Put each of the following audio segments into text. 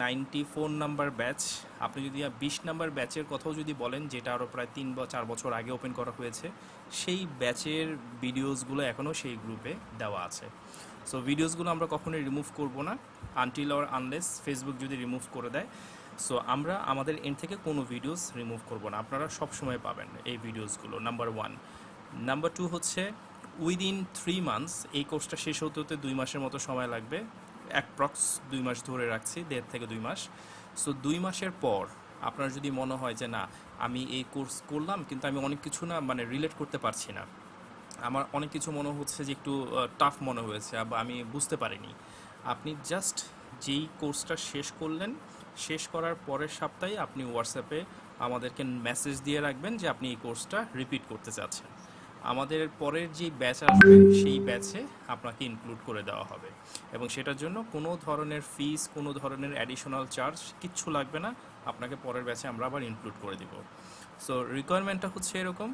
94 number batch. আপনি যদি 20 number ব্যাচের কথাও যদি বলেন, যেটা আরও প্রায় 3 বা 4 বছর আগে ওপেন করা হয়েছে, সেই ব্যাচের ভিডিওসগুলো এখনও সেই গ্রুপে দেওয়া আছে। সো ভিডিওসগুলো আমরা কখনোই রিমুভ করব না আনটিল অর আনলেস ফেসবুক যদি রিমুভ করে দেয়। সো আমরা আমাদের এন্ড থেকে কোনো ভিডিওস রিমুভ করব না, আপনারা সবসময় পাবেন এই ভিডিওসগুলো, নাম্বার 1। নাম্বার 2 হচ্ছে উইদিন 3 মান্থস, এই কোর্সটা শেষ হতে হতে 2 মাসের মতো সময় লাগবে, অ্যাপ্রক্স 2 মাস ধরে রাখছি, 1.5 থেকে 2 মাস। সো 2 মাসের পর আপনার যদি মনে হয় যে না, আমি এই কোর্স করলাম কিন্তু আমি অনেক কিছু না মানে রিলেট করতে পারছি না, আমার অনেক কিছু মনে হচ্ছে যে একটু টাফ মনে হয়েছে বা আমি বুঝতে পারিনি, আপনি জাস্ট যেই কোর্সটা শেষ করলেন, শেষ করার পরের সপ্তাহে আপনি হোয়াটসঅ্যাপে আমাদেরকে মেসেজ দিয়ে রাখবেন যে আপনি এই কোর্সটা রিপিট করতে চাচ্ছেন। আমাদের পরের যে ব্যাচ আসবে সেই ব্যাচে আপনাকে ইনক্লুড করে দেওয়া হবে, এবং সেটার জন্য কোনো ধরনের ফিস, কোনো ধরনের অ্যাডিশনাল চার্জ কিচ্ছু লাগবে না, আপনাকে পরের ব্যাচে আমরা আবার ইনক্লুড করে দিব। সো রিকোয়ারমেন্টটা হচ্ছে এরকম,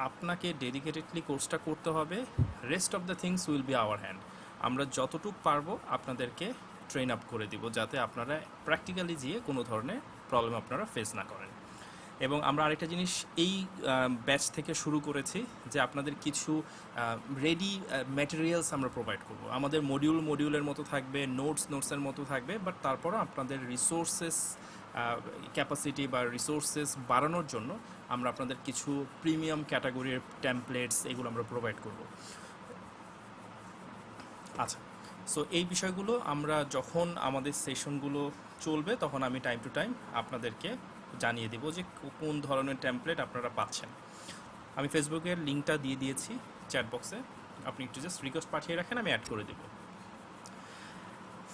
আপনাকে ডেডিকেটেডলি কোর্সটা করতে হবে, rest of the things will be our hand. আমরা যতটুকু পারবো আপনাদেরকে ট্রেন আপ করে দিব, যাতে আপনারা প্র্যাকটিক্যালি যেয়ে কোনো ধরনের প্রবলেম আপনারা ফেস না করেন। এবং আমরা আরেকটা জিনিস এই ব্যাচ থেকে শুরু করেছি যে আপনাদের কিছু রেডি ম্যাটেরিয়ালস আমরা প্রোভাইড করব। আমাদের মডিউলের মতো থাকবে, নোটসের মতো থাকবে, বাট তারপরও আপনাদের রিসোর্সেস ক্যাপাসিটি বা রিসোর্সেস বাড়ানোর জন্য আমরা আপনাদের কিছু প্রিমিয়াম ক্যাটাগরির টেমপ্লেটস এগুলো আমরা প্রোভাইড করব। আচ্ছা, সো এই বিষয়গুলো আমরা যখন আমাদের সেশনগুলো চলবে তখন আমি টাইম টু টাইম আপনাদেরকে জানিয়ে দেব যে কোন ধরনের টেমপ্লেট আপনারা পাচ্ছেন। আমি ফেসবুকের লিঙ্কটা দিয়ে দিয়েছি চ্যাট বক্সে, আপনি একটু জাস্ট রিকোয়েস্ট পাঠিয়ে রাখেন, আমি অ্যাড করে দেব।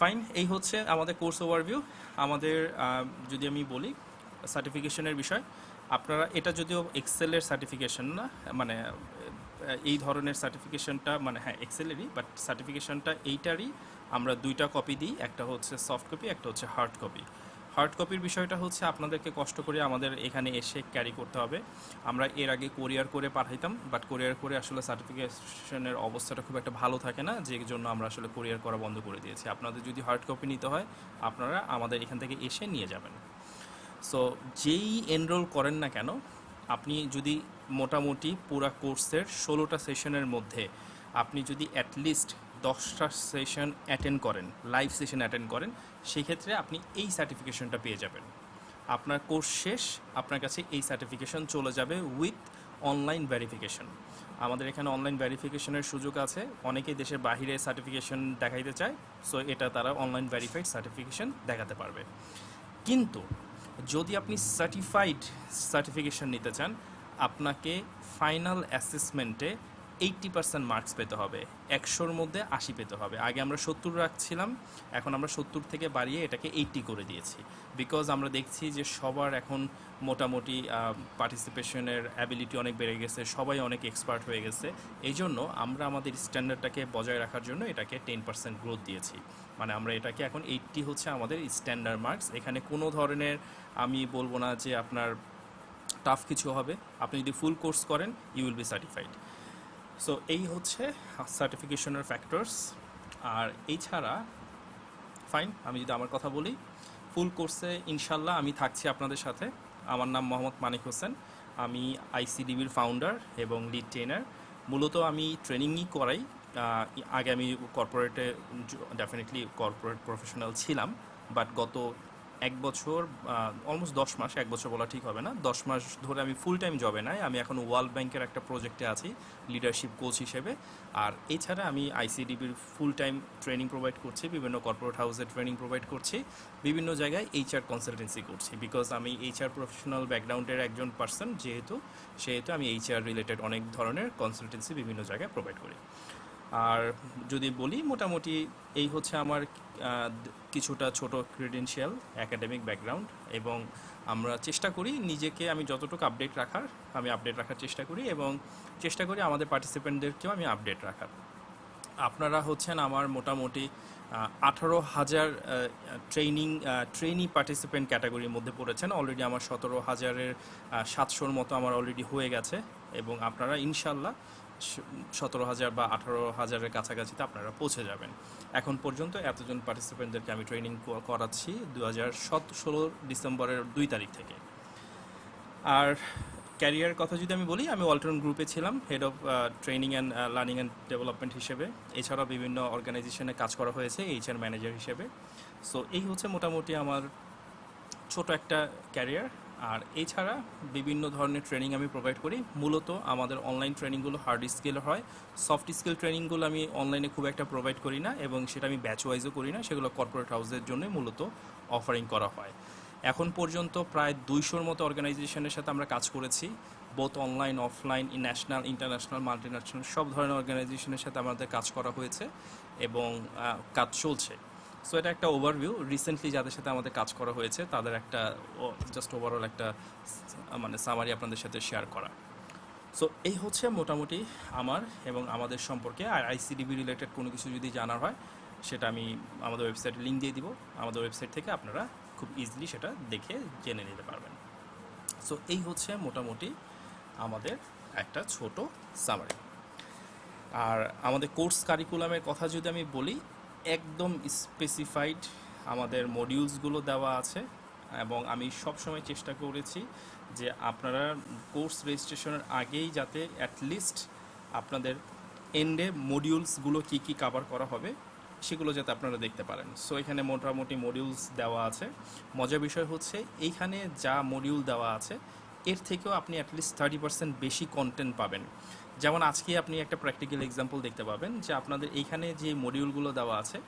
ফাইন, এই হচ্ছে আমাদের কোর্স ওভারভিউ। আমাদের যদি আমি বলি সার্টিফিকেশনের বিষয়, আপনারা এটা যদিও এক্সেলের সার্টিফিকেশন না, মানে এই ধরনের সার্টিফিকেশনটা মানে হ্যাঁ এক্সেলেরই, বাট সার্টিফিকেশনটা এইটারই আমরা 2টা কপি দিই, একটা হচ্ছে সফট কপি, একটা হচ্ছে হার্ড কপি। হার্ড কপির বিষয়টা হচ্ছে আপনাদেরকে কষ্ট করে আমাদের এখানে এসে ক্যারি করতে হবে। আমরা এর আগে কোরিয়ার করে পাঠাইতাম, বাট কোরিয়ার করে আসলে সার্টিফিকেশনের অবস্থাটা খুব একটা ভালো থাকে না, যে জন্য আমরা আসলে কোরিয়ার করা বন্ধ করে দিয়েছি। আপনাদের যদি হার্ড কপি নিতে হয় আপনারা আমাদের এখান থেকে এসে নিয়ে যাবেন। সো যেই এনরোল করেন না কেন, আপনি যদি মোটামুটি পুরো কোর্সের 16টা সেশনের মধ্যে আপনি যদি অ্যাটলিস্ট 10টা সেশন অ্যাটেন্ড করেন, লাইভ সেশন অ্যাটেন্ড করেন, সেই ক্ষেত্রে আপনি এই সার্টিফিকেশনটা পেয়ে যাবেন। আপনার কোর্স শেষ, আপনার কাছে এই সার্টিফিকেশন চলে যাবে উইথ অনলাইন ভেরিফিকেশন। আমাদের এখানে অনলাইন ভেরিফিকেশনের সুযোগ আছে, অনেকেই দেশের বাহিরে সার্টিফিকেশন দেখাইতে চায়, সো এটা তারা অনলাইন ভেরিফাইড সার্টিফিকেশন দেখাতে পারবে। কিন্তু যদি আপনি সার্টিফিকেশন নিতে চান, আপনাকে ফাইনাল অ্যাসেসমেন্টে 80% মার্কস পেতে হবে, 100-র মধ্যে 80 পেতে হবে। আগে আমরা 70 রাখছিলাম, এখন আমরা 70 থেকে বাড়িয়ে এটাকে 80 করে দিয়েছি, বিকজ আমরা দেখছি যে সবার এখন মোটামুটি পার্টিসিপেশনের অ্যাবিলিটি অনেক বেড়ে গেছে, সবাই অনেক এক্সপার্ট হয়ে গেছে। এই জন্য আমরা আমাদের স্ট্যান্ডার্ডটাকে বজায় রাখার জন্য এটাকে 10% গ্রোথ দিয়েছি, মানে আমরা এটাকে এখন 80 হচ্ছে আমাদের স্ট্যান্ডার্ড মার্কস। এখানে কোনো ধরনের আমি বলবো না যে আপনার টাফ কিছু হবে, আপনি যদি ফুল কোর্স করেন you will be certified. So এই হচ্ছে সার্টিফিকেশনের ফ্যাক্টরস। আর এছাড়া ফাইন, আমি যদি আমার কথা বলি, ফুল কোর্সে ইনশাল্লাহ আমি থাকছি আপনাদের সাথে। আমার নাম মোহাম্মদ মানিক হোসেন, আমি আইসিডিবির ফাউন্ডার এবং লিড ট্রেনার। মূলত আমি ট্রেনিংই করাই। আগে আমি কর্পোরেটে ডেফিনেটলি কর্পোরেট প্রফেশনাল ছিলাম, বাট গত 1 বছর অলমোস্ট 10 মাস, 1 বছর বলা ঠিক হবে না, 10 মাস ধরে আমি ফুল টাইম জবে নাই, আমি এখন ওয়ার্ল্ড ব্যাংকের একটা প্রজেক্টে আছি লিডারশিপ কোচ হিসেবে। আর এছাড়া আমি আইসিডিবির ফুল টাইম ট্রেনিং প্রোভাইড করছি, বিভিন্ন কর্পোরেট হাউসে ট্রেনিং প্রোভাইড করছি, বিভিন্ন জায়গায় এইচআর কনসালটেন্সি করছি, বিকজ আমি এইচআর প্রফেশনাল ব্যাকগ্রাউন্ডের একজন পার্সন, সেহেতু আমি এইচআর রিলেটেড অনেক ধরনের কনসালটেন্সি বিভিন্ন জায়গায় প্রোভাইড করি। আর যদি বলি মোটামুটি এই হচ্ছে আমার কিছুটা ছোট ক্রেডেনশিয়াল, একাডেমিক ব্যাকগ্রাউন্ড, এবং আমরা চেষ্টা করি নিজেকে, আমি যতটুকু আপডেট রাখার চেষ্টা করি, এবং চেষ্টা করি আমাদের পার্টিসিপেন্টদেরকেও আমি আপডেট রাখার। আপনারা হচ্ছেন আমার মোটামুটি 18,000 ট্রেনি পার্টিসিপেন্ট ক্যাটাগরির মধ্যে পড়েছেন। অলরেডি আমার 17,000-700-র মতো আমার অলরেডি হয়ে গেছে, এবং আপনারা ইনশাল্লাহ 17,000 বা 18,000-এর কাছাকাছিতে আপনারা পৌঁছে যাবেন। এখন পর্যন্ত এতজন পার্টিসিপেন্টদেরকে আমি ট্রেনিং করাচ্ছি 2016 ডিসেম্বরের 2 তারিখ থেকে। আর ক্যারিয়ার কথা যদি আমি বলি, আমি ওয়ালটন গ্রুপে ছিলাম head of training and learning and development হিসেবে। এছাড়াও বিভিন্ন অর্গানাইজেশনে কাজ করা হয়েছে এইচআর ম্যানেজার হিসেবে। সো এই হচ্ছে মোটামুটি আমার ছোট একটা ক্যারিয়ার। আর এছাড়া বিভিন্ন ধরনের ট্রেনিং আমি প্রোভাইড করি। মূলত আমাদের অনলাইন ট্রেনিংগুলো হার্ড স্কিল হয়, সফট স্কিল ট্রেনিংগুলো আমি অনলাইনে খুব একটা প্রোভাইড করি না, এবং সেটা আমি ব্যাচ ওয়াইজও করি না, সেগুলো কর্পোরেট হাউসের জন্য মূলত অফারিং করা হয়। এখন পর্যন্ত প্রায় 200-র মতো অর্গানাইজেশনের সাথে আমরা কাজ করেছি, both online offline, national international multinational সব ধরনের অর্গানাইজেশনের সাথে আমাদের কাজ করা হয়েছে এবং কাজ চলছে। সো এটা একটা ওভারভিউ। রিসেন্টলি যাদের সাথে আমাদের কাজ করা হয়েছে তাদের একটা জাস্ট ওভারঅল একটা মানে সামারি আপনাদের সাথে শেয়ার করা। সো এই হচ্ছে মোটামুটি আমার এবং আমাদের সম্পর্কে। আর আইসিডিবি রিলেটেড কোনো কিছু যদি জানার হয় সেটা আমি আমাদের ওয়েবসাইটে লিঙ্ক দিয়ে দিব। আমাদের ওয়েবসাইট থেকে আপনারা খুব ইজিলি সেটা দেখে জেনে নিতে পারবেন। সো এই হচ্ছে মোটামুটি আমাদের একটা ছোট সামারি। আর আমাদের কোর্স কারিকুলামের কথা যদি আমি বলি, একদম স্পেসিফাইড আমাদের মডিউলসগুলো দেওয়া আছে, এবং আমি সবসময় চেষ্টা করেছি যে আপনারা কোর্স রেজিস্ট্রেশনের আগেই যাতে অ্যাটলিস্ট আপনাদের এন্ডে মডিউলসগুলো কী কী কভার করা হবে সেগুলো যাতে আপনারা দেখতে পারেন। সো এখানে মোটামুটি মডিউলস দেওয়া আছে। মজার বিষয় হচ্ছে এইখানে যা মডিউল দেওয়া আছে এর থেকেও আপনি অ্যাটলিস্ট 30% বেশি কন্টেন্ট পাবেন। যেমন আজকে আপনি একটা প্র্যাকটিক্যাল এক্সাম্পল দেখতে পাবেন যে আপনাদের এইখানে যে মডিউলগুলো দেওয়া আছে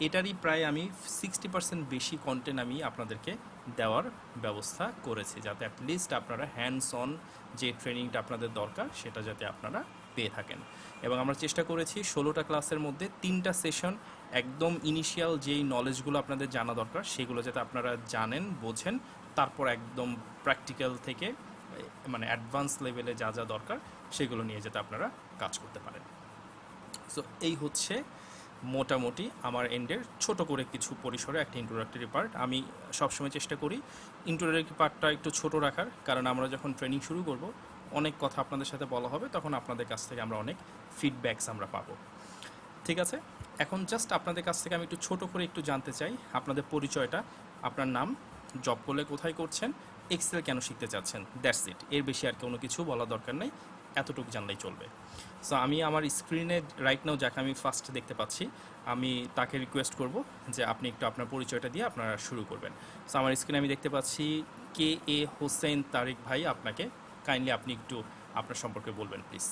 এটারই প্রায় আমি 60% বেশি কন্টেন্ট আমি আপনাদেরকে দেওয়ার ব্যবস্থা করেছি, যাতে অ্যাটলিস্ট আপনারা হ্যান্ডস অন যে ট্রেনিংটা আপনাদের দরকার সেটা যাতে আপনারা পেয়ে থাকেন। এবং আমরা চেষ্টা করেছি 16টা ক্লাসের মধ্যে 3টা সেশন একদম ইনিশিয়াল যেই নলেজগুলো আপনাদের জানা দরকার সেগুলো যাতে আপনারা জানেন, বোঝেন, তারপর একদম প্র্যাকটিক্যাল থেকে মানে অ্যাডভান্স লেভেলে যা যা দরকার সেগুলো নিয়ে যাতে আপনারা কাজ করতে পারেন। সো এই হচ্ছে মোটামুটি আমার এন্ডের ছোট করে কিছু পরিসরে একটা ইন্ট্রোডাক্টরি পার্ট। আমি সবসময় চেষ্টা করি ইন্ট্রোডাক্টরি পার্টটা একটু ছোট রাখার, কারণ আমরা যখন ট্রেনিং শুরু করব অনেক কথা আপনাদের সাথে বলা হবে, তখন আপনাদের কাছ থেকে আমরা অনেক ফিডব্যাকস আমরা পাবো। ঠিক আছে, এখন জাস্ট আপনাদের কাছ থেকে আমি একটু ছোট করে একটু জানতে চাই আপনাদের পরিচয়টা, আপনার নাম, জব করলে কোথায় করছেন, এক্সেল কেন শিখতে চাচ্ছেন, দ্যাটস ইট। এর বেশি আর কোনো কিছু বলা দরকার নেই, এতটুকু জানলেই চলবে। সো আমি আমার স্ক্রিনে রাইট নাও যাকে আমি ফার্স্ট দেখতে পাচ্ছি, আমি তাকে রিকোয়েস্ট করব যে আপনি একটু আপনার পরিচয়টা দিয়ে আপনারা শুরু করবেন। সো আমার স্ক্রিনে আমি দেখতে পাচ্ছি কে এ হোসেন তারিক ভাই, আপনাকে কাইন্ডলি আপনি একটু আপনার সম্পর্কে বলবেন প্লিজ।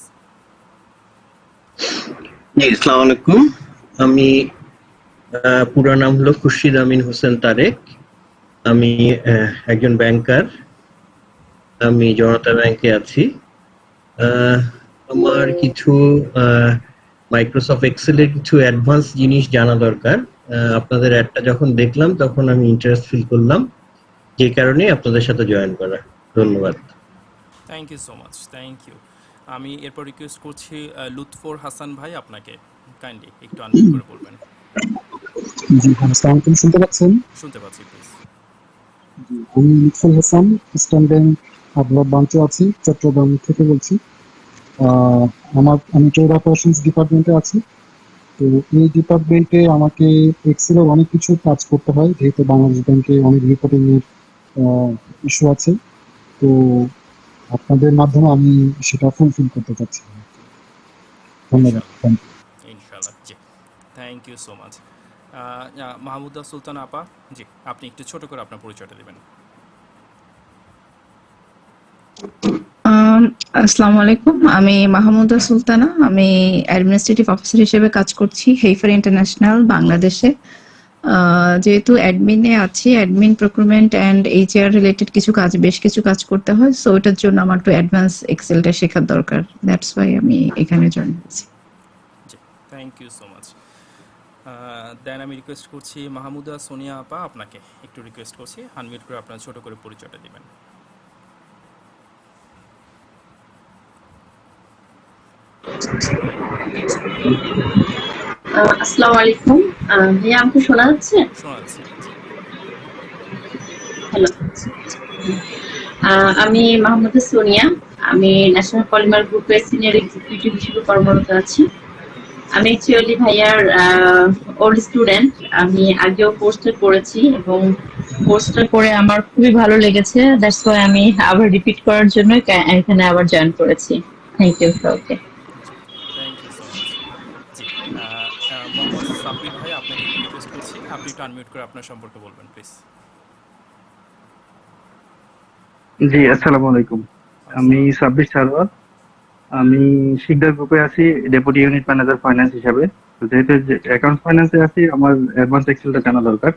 জি, আসসালামু আলাইকুম। আমি পুরো নাম হলো খুরশিদ আমিন হোসেন তারেক। আমি একজন ব্যাংকার। আমি জনতা ব্যাংকে আছি। আমার কিছু মাইক্রোসফট এক্সেলের কিছু অ্যাডভান্স জিনিস জানা দরকার। আপনাদের অ্যাডটা যখন দেখলাম তখন আমি ইন্টারেস্ট ফিল করলাম, যে কারণে আপনাদের সাথে জয়েন করা। ধন্যবাদ। Thank you so much, thank you. আমি এরপর রিকোয়েস্ট করছি লুৎফর হাসান ভাই, আপনাকে কাইন্ডলি একটু আনমিউট করে বলবেন। জি, আসসালামু আলাইকুম, শুনতে পাচ্ছেন? শুনতে পাচ্ছি, প্লিজ। জি, আমি লুৎফুল হাসান, ইস্টার্ন ব্যাংক আগ্রা ব্রাঞ্চে আছি, চট্টগ্রাম থেকে বলছি। আমি ট্রেড অপারেশনস ডিপার্টমেন্টে আছি। তো এই ডিপার্টমেন্টে আমাকে এক্সেলের অনেক কিছু কাজ করতে হয়, যেহেতু বাংলাদেশ ব্যাংকে অনেক রিপোর্টিং এর ইস্যু আছে। তো আপনাদের মাধ্যমে আমি সেটা ফুলফিল করতে চাচ্ছি। ধন্যবাদ। ইনশাআল্লাহ, জি, thank you so much. Mahmuda Sultan আপা, জি, আপনি একটু ছোট করে আপনার পরিচয়টা দেবেন। আসসালামু আলাইকুম, আমি মাহমুদা সুলতানা। আমি অ্যাডমিনিস্ট্রেটিভ অফিসার হিসেবে কাজ করছি হেইফার ইন্টারন্যাশনাল বাংলাদেশে। যেহেতু অ্যাডমিনে আছি, অ্যাডমিন প্রক্রুটমেন্ট অ্যান্ড এইচআর রিলেটেড বেশ কিছু কাজ করতে হয়। সো ওটার জন্য আমার একটু অ্যাডভান্স এক্সেলটা শেখার দরকার, দ্যাটস ওয়াই আমি এখানে জয়েন করেছি। জি, থ্যাংক ইউ সো মাচ। দেন আমি রিকোয়েস্ট করছি মাহমুদা সোনিয়া আপা, আপনাকে একটু রিকোয়েস্ট করছি আনমিউট করে আপনার ছোট করে পরিচয়টা দিবেন। আসসালামু আলাইকুম। ভাইয়া, আমাকে শোনা যাচ্ছে? শোনা যাচ্ছে। হ্যালো। আমি মোহাম্মদ সোনিয়া। আমি ন্যাশনাল পলিমার গ্রুপের সিনিয়র এক্সিকিউটিভ হিসেবে কর্মরত আছি। আমি অ্যাকচুয়ালি ভাইয়ার ওল্ড স্টুডেন্ট। আমি আগেও কোর্সটা করেছি এবং কোর্সটা করে আমার খুবই ভালো লেগেছে। দ্যাটস ওয়াই আমি আবার রিপিট করার জন্য এখানে আবার জয়েন করেছি। থ্যাংক ইউ সবাইকে। জি, থ্যাংক ইউ সো মাচ। জি, মোহাম্মদ সাব্বির ভাই, আপনাকে একটু রিকোয়েস্ট করছি, আপনি একটু আনমিউট করে আপনার সম্পর্কে বলবেন প্লিজ। জি, আসসালামু আলাইকুম। আমি আসসালাম। সাব্বির সারোয়ার। আমি শিকদার গ্রুপে আছি ডেপুটি ইউনিট ম্যানেজার ফাইন্যান্স হিসাবে। তো যেহেতু অ্যাকাউন্ট ফাইন্যান্সে আছি, আমার অ্যাডভান্স এক্সেলটা জানা দরকার।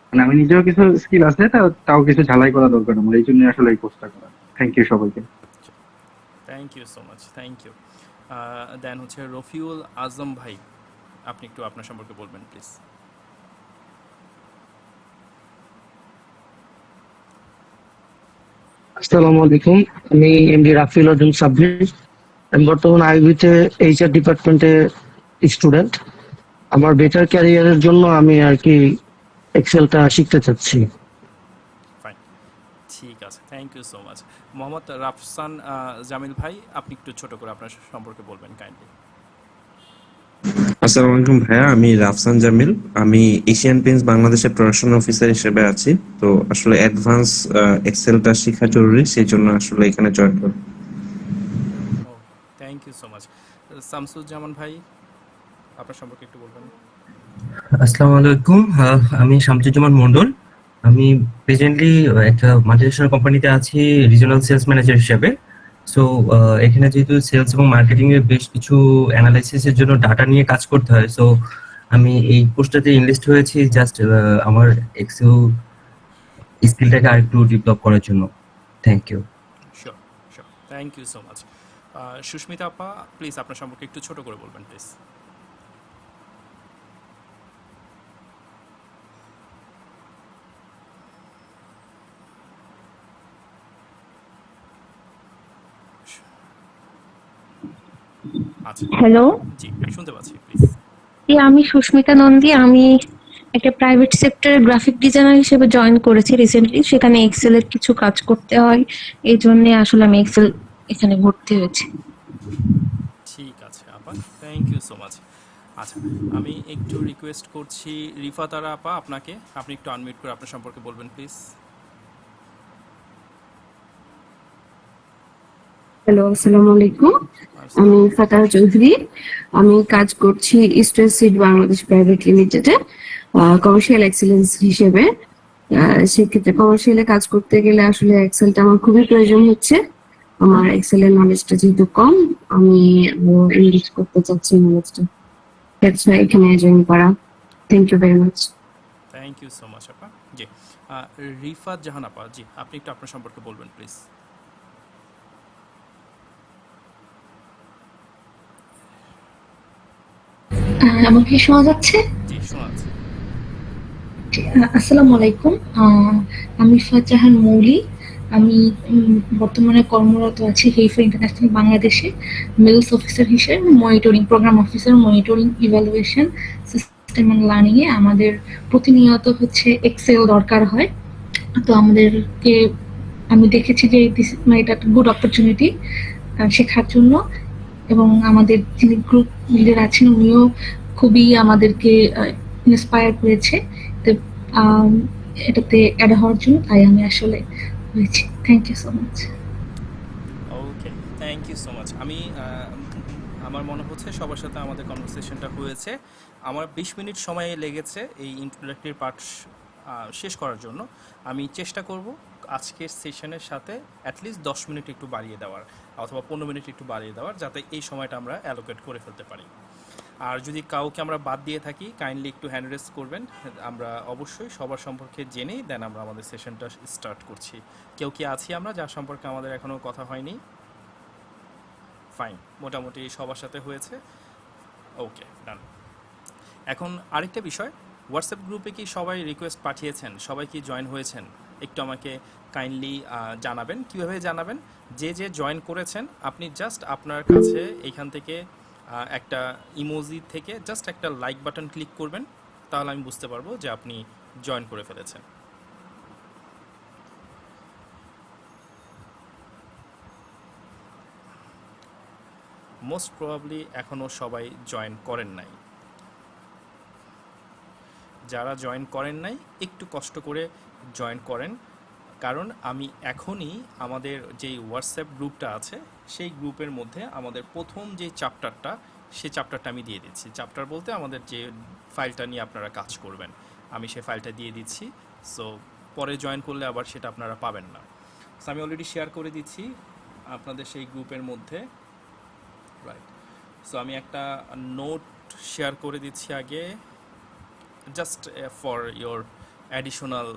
মানে আমি নিজেও কিছু স্কিল আছে, তাও কিছু ঝালাই করা দরকার আমার, এই জন্য আসলে এই কোর্সটা করা। থ্যাংক ইউ সবাইকে। Thank you so much, thank you. Then হচ্ছে রফিউল আজম ভাই, আপনি একটু আপনার সম্পর্কে বলবেন প্লিজ। আসসালামু আলাইকুম। আমি এমডি রাফিল আজম সাব্বির। আমি বর্তমানে আইবিতে এইচআর ডিপার্টমেন্টে স্টুডেন্ট। আমার বেটার ক্যারিয়ারের জন্য আমি আর কি এক্সেলটা শিখতে চাচ্ছি। ফাইন, ঠিক আছে, thank you so much. Mohammad Rafsan Jamil ভাই, আপনি একটু ছোট করে আপনার সম্পর্কে বলবেন কাইন্ডলি। আসসালামু আলাইকুম ভাইয়া, আমি রাফসান জামিল। আমি এশিয়ান পেইন্টস বাংলাদেশের প্রোডাকশন অফিসার হিসেবে আছি। তো আসলে অ্যাডভান্স এক্সেলটা শেখা জরুরি, সেই জন্য আসলে এখানে জয়েন করি। ও, thank you so much. Shamsuzzaman ভাই, আপনার সম্পর্কে একটু বলবেন। আসসালামু আলাইকুম। আমি শামসুজ্জামান মন্ডল। আমি প্রেজেন্টলি একটা মাল্টিন্যাশনাল কোম্পানিতে আছি রিজিওনাল সেলস ম্যানেজার হিসেবে। সো এখানে যেহেতু সেলস এবং মার্কেটিং এর বেশ কিছু অ্যানালাইসিসের জন্য ডাটা নিয়ে কাজ করতে হয়, সো আমি এই পোস্টটাতে ইনলিস্ট হয়েছি জাস্ট আমার এক্সেল স্কিলটাকে আরেকটু ডেভেলপ করার জন্য। Thank you. Sure, sure, thank you so much. Sushmita আপা, প্লিজ আপনার সম্পর্কে একটু ছোট করে বলবেন প্লিজ। আচ্ছা, হ্যালো, জি, শুনতে পাচ্ছি, প্লিজ। আমি সুস্মিতা নন্দী। আমি একটা প্রাইভেট সেক্টরে গ্রাফিক ডিজাইনার হিসেবে জয়েন করেছি রিসেন্টলি। সেখানে এক্সেল এর কিছু কাজ করতে হয়, এই জন্য আসলে আমি এক্সেল এখানে ভর্তি হয়েছি। ঠিক আছে আপা, থ্যাংক ইউ সো মাচ। আচ্ছা, আমি একটু রিকোয়েস্ট করছি রিফাতারা আপা, আপনাকে, আপনি একটু আনমিউট করে আপনার সম্পর্কে বলবেন প্লিজ। হ্যালো, আসসালামু আলাইকুম। আমি ফাতাহ চৌধুরী। আমি কাজ করছি ইস্টার্ন সিড বাংলাদেশ প্রাইভেট লিমিটেডে কমার্শিয়াল এক্সেলেন্স হিসেবে। সেক্ষেত্রে কমার্শিয়ালে কাজ করতে গেলে আসলে এক্সেলটা আমার খুবই প্রয়োজন হচ্ছে। আমার এক্সেলের নলেজটা যেহেতু কম, আমি এনরিচ করতে চাচ্ছি নলেজটা। দ্যাটস ওয়াই এখানে জয়েন করা। Thank you very much. Thank you so much আপা। জি, রিফাত জাহান আপা, জি, আপনি একটু আপনার সম্পর্কে বলবেন প্লিজ। আমাকে শোনা যাচ্ছে? জি, শোনা যাচ্ছে। আসসালামু আলাইকুম। আমি ফাজাহান মৌলি। আমি বর্তমানে কর্মরত আছি হেইফা ইন্টারন্যাশনাল বাংলাদেশে মেলস অফিসার হিসেবে, monitoring programme officer, monitoring evaluation system and learning এ। আমাদের প্রতিনিয়ত হচ্ছে এক্সেল দরকার হয়। তো আমাদেরকে আমি দেখেছি যে এটা একটা গুড অপরচুনিটি শেখার জন্য, এবং আমাদের যিনি গ্রুপ লিডার আছেন উনিও খুবই আমাদেরকে ইন্সপায়ার করেছে এটাতে অ্যাড হওয়ার জন্য। তাই আমি আসলে হয়েছি। Thank you so much. Okay, thank you so much. আমি আমার মনে হচ্ছে সবার সাথে আমাদের কনভারসেশনটা হয়েছে। আমার 20 মিনিট সময় লেগেছে এই ইন্ট্রোডাক্টরি পার্ট শেষ করার জন্য। আমি চেষ্টা করব আজকের সেশনের সাথে অ্যাটলিস্ট 10 মিনিট একটু বাড়িয়ে দেওয়ার, অথবা 15 মিনিট একটু বাড়িয়ে দেওয়ার, যাতে এই সময়টা আমরা অ্যালোকেট করে ফেলতে পারি। আর যদি কাউকে আমরা বাদ দিয়ে থাকি, কাইন্ডলি একটু হ্যান্ড রেজ করবেন। আমরা অবশ্যই সবার সম্পর্কে জেনেই দেন আমরা আমাদের সেশনটা স্টার্ট করছি। কেউ কি আছি আমরা যার সম্পর্কে আমাদের এখনও কথা হয়নি? ফাইন, মোটামুটি সবার সাথে হয়েছে। ওকে, ডান। এখন আরেকটা বিষয়, হোয়াটসঅ্যাপ গ্রুপে কি সবাই রিকোয়েস্ট পাঠিয়েছেন? সবাই কি জয়েন হয়েছেন? একটু আমাকে কাইন্ডলি জানাবেন। কীভাবে জানাবেন? যে যে জয়েন করেছেন আপনি জাস্ট আপনার কাছে এইখান থেকে একটা ইমোজি থেকে জাস্ট একটা লাইক বাটন ক্লিক করবেন, তাহলে আমি বুঝতে পারবো যে আপনি জয়েন করে ফেলেছেন। মোস্ট প্রবাবলি এখনও সবাই জয়েন করেন নাই। যারা জয়েন করেন নাই একটু কষ্ট করে জয়েন করেন, কারণ আমি এখনই আমাদের যেই হোয়াটসঅ্যাপ গ্রুপটা আছে সেই গ্রুপের মধ্যে আমাদের প্রথম যে চ্যাপ্টারটা, সেই চ্যাপ্টারটা আমি দিয়ে দিচ্ছি। চ্যাপ্টার বলতে আমাদের যে ফাইলটা নিয়ে আপনারা কাজ করবেন, আমি সেই ফাইলটা দিয়ে দিচ্ছি। সো পরে জয়েন করলে আবার সেটা আপনারা পাবেন না। সো আমি অলরেডি শেয়ার করে দিচ্ছি আপনাদের সেই গ্রুপের মধ্যে, রাইট। সো আমি একটা নোট শেয়ার করে দিচ্ছি আগে, just for your additional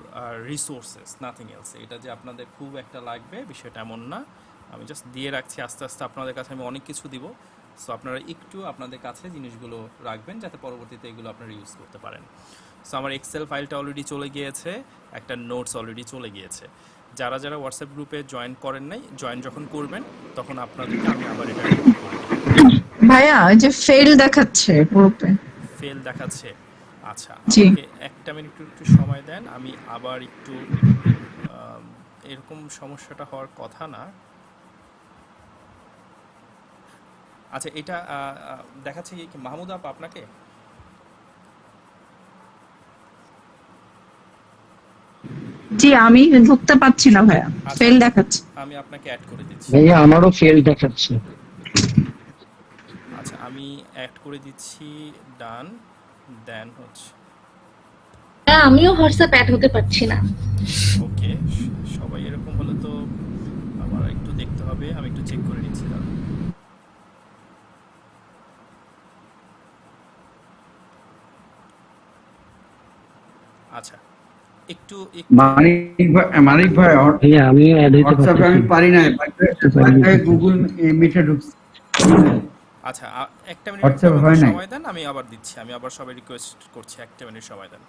resources, nothing else. এটা যে আপনাদের খুব একটা লাগবে বিষয়টা এমন না, আমি জাস্ট দিয়ে রাখছি। আস্তে আস্তে আপনাদের কাছে আমি অনেক কিছু দিব। সো আপনারা একটু আপনাদের কাছে জিনিসগুলো রাখবেন যাতে পরবর্তীতে এগুলো আপনারা ইউজ করতে পারেন। সো আমার এক্সেল ফাইলটা অলরেডি চলে গিয়েছে, একটা নোটস অলরেডি চলে গিয়েছে। যারা যারা হোয়াটসঅ্যাপ গ্রুপে জয়েন করেন নাই, জয়েন যখন করবেন তখন আপনাদেরকে আমি আবার এটা রিপিট করে দিব। ভাইয়া ওই যে ফেল দেখাচ্ছে গ্রুপে। ফেল দেখাচ্ছে? আচ্ছা, জি। আমাকে একটা মিনিট একটু সময় দেন, আমি আবার একটু এরকম সমস্যাটা হওয়ার কথা না। আচ্ছা, এটা দেখাচ্ছে কি মাহমুদ আপা আপনাকে? জি, আমি ঢুকতে পারছি না ভাইয়া, আচ্ছা, ফেল দেখাচ্ছে। আমি আপনাকে অ্যাড করে দিচ্ছি। ভাইয়া আমারও ফেল দেখাচ্ছে। আচ্ছা, আমি অ্যাড করে দিচ্ছি, ডান। দেন হচ্ছে হ্যাঁ, আমিও হোয়াটসঅ্যাপ অ্যাড হতে পারছি না। ওকে, সবাই এরকম হলে তো আমার একটু দেখতে হবে, আমি একটু চেক করে নিচ্ছি দাঁড়ান। আচ্ছা, একটু মানিক ভাই ভাইয়া আমিও অ্যাড হতে হোয়াটসঅ্যাপে আমি পারছি। পারি না, গুগল মিটে ঢুকছি। আচ্ছা, একটা মিনিট হোয়াটসঅ্যাপে হয় নাই। সময় দেন, আমি আবার দিচ্ছি। আমি আবার সবাই রিকোয়েস্ট করছি, একটা মিনিট সময় দেন।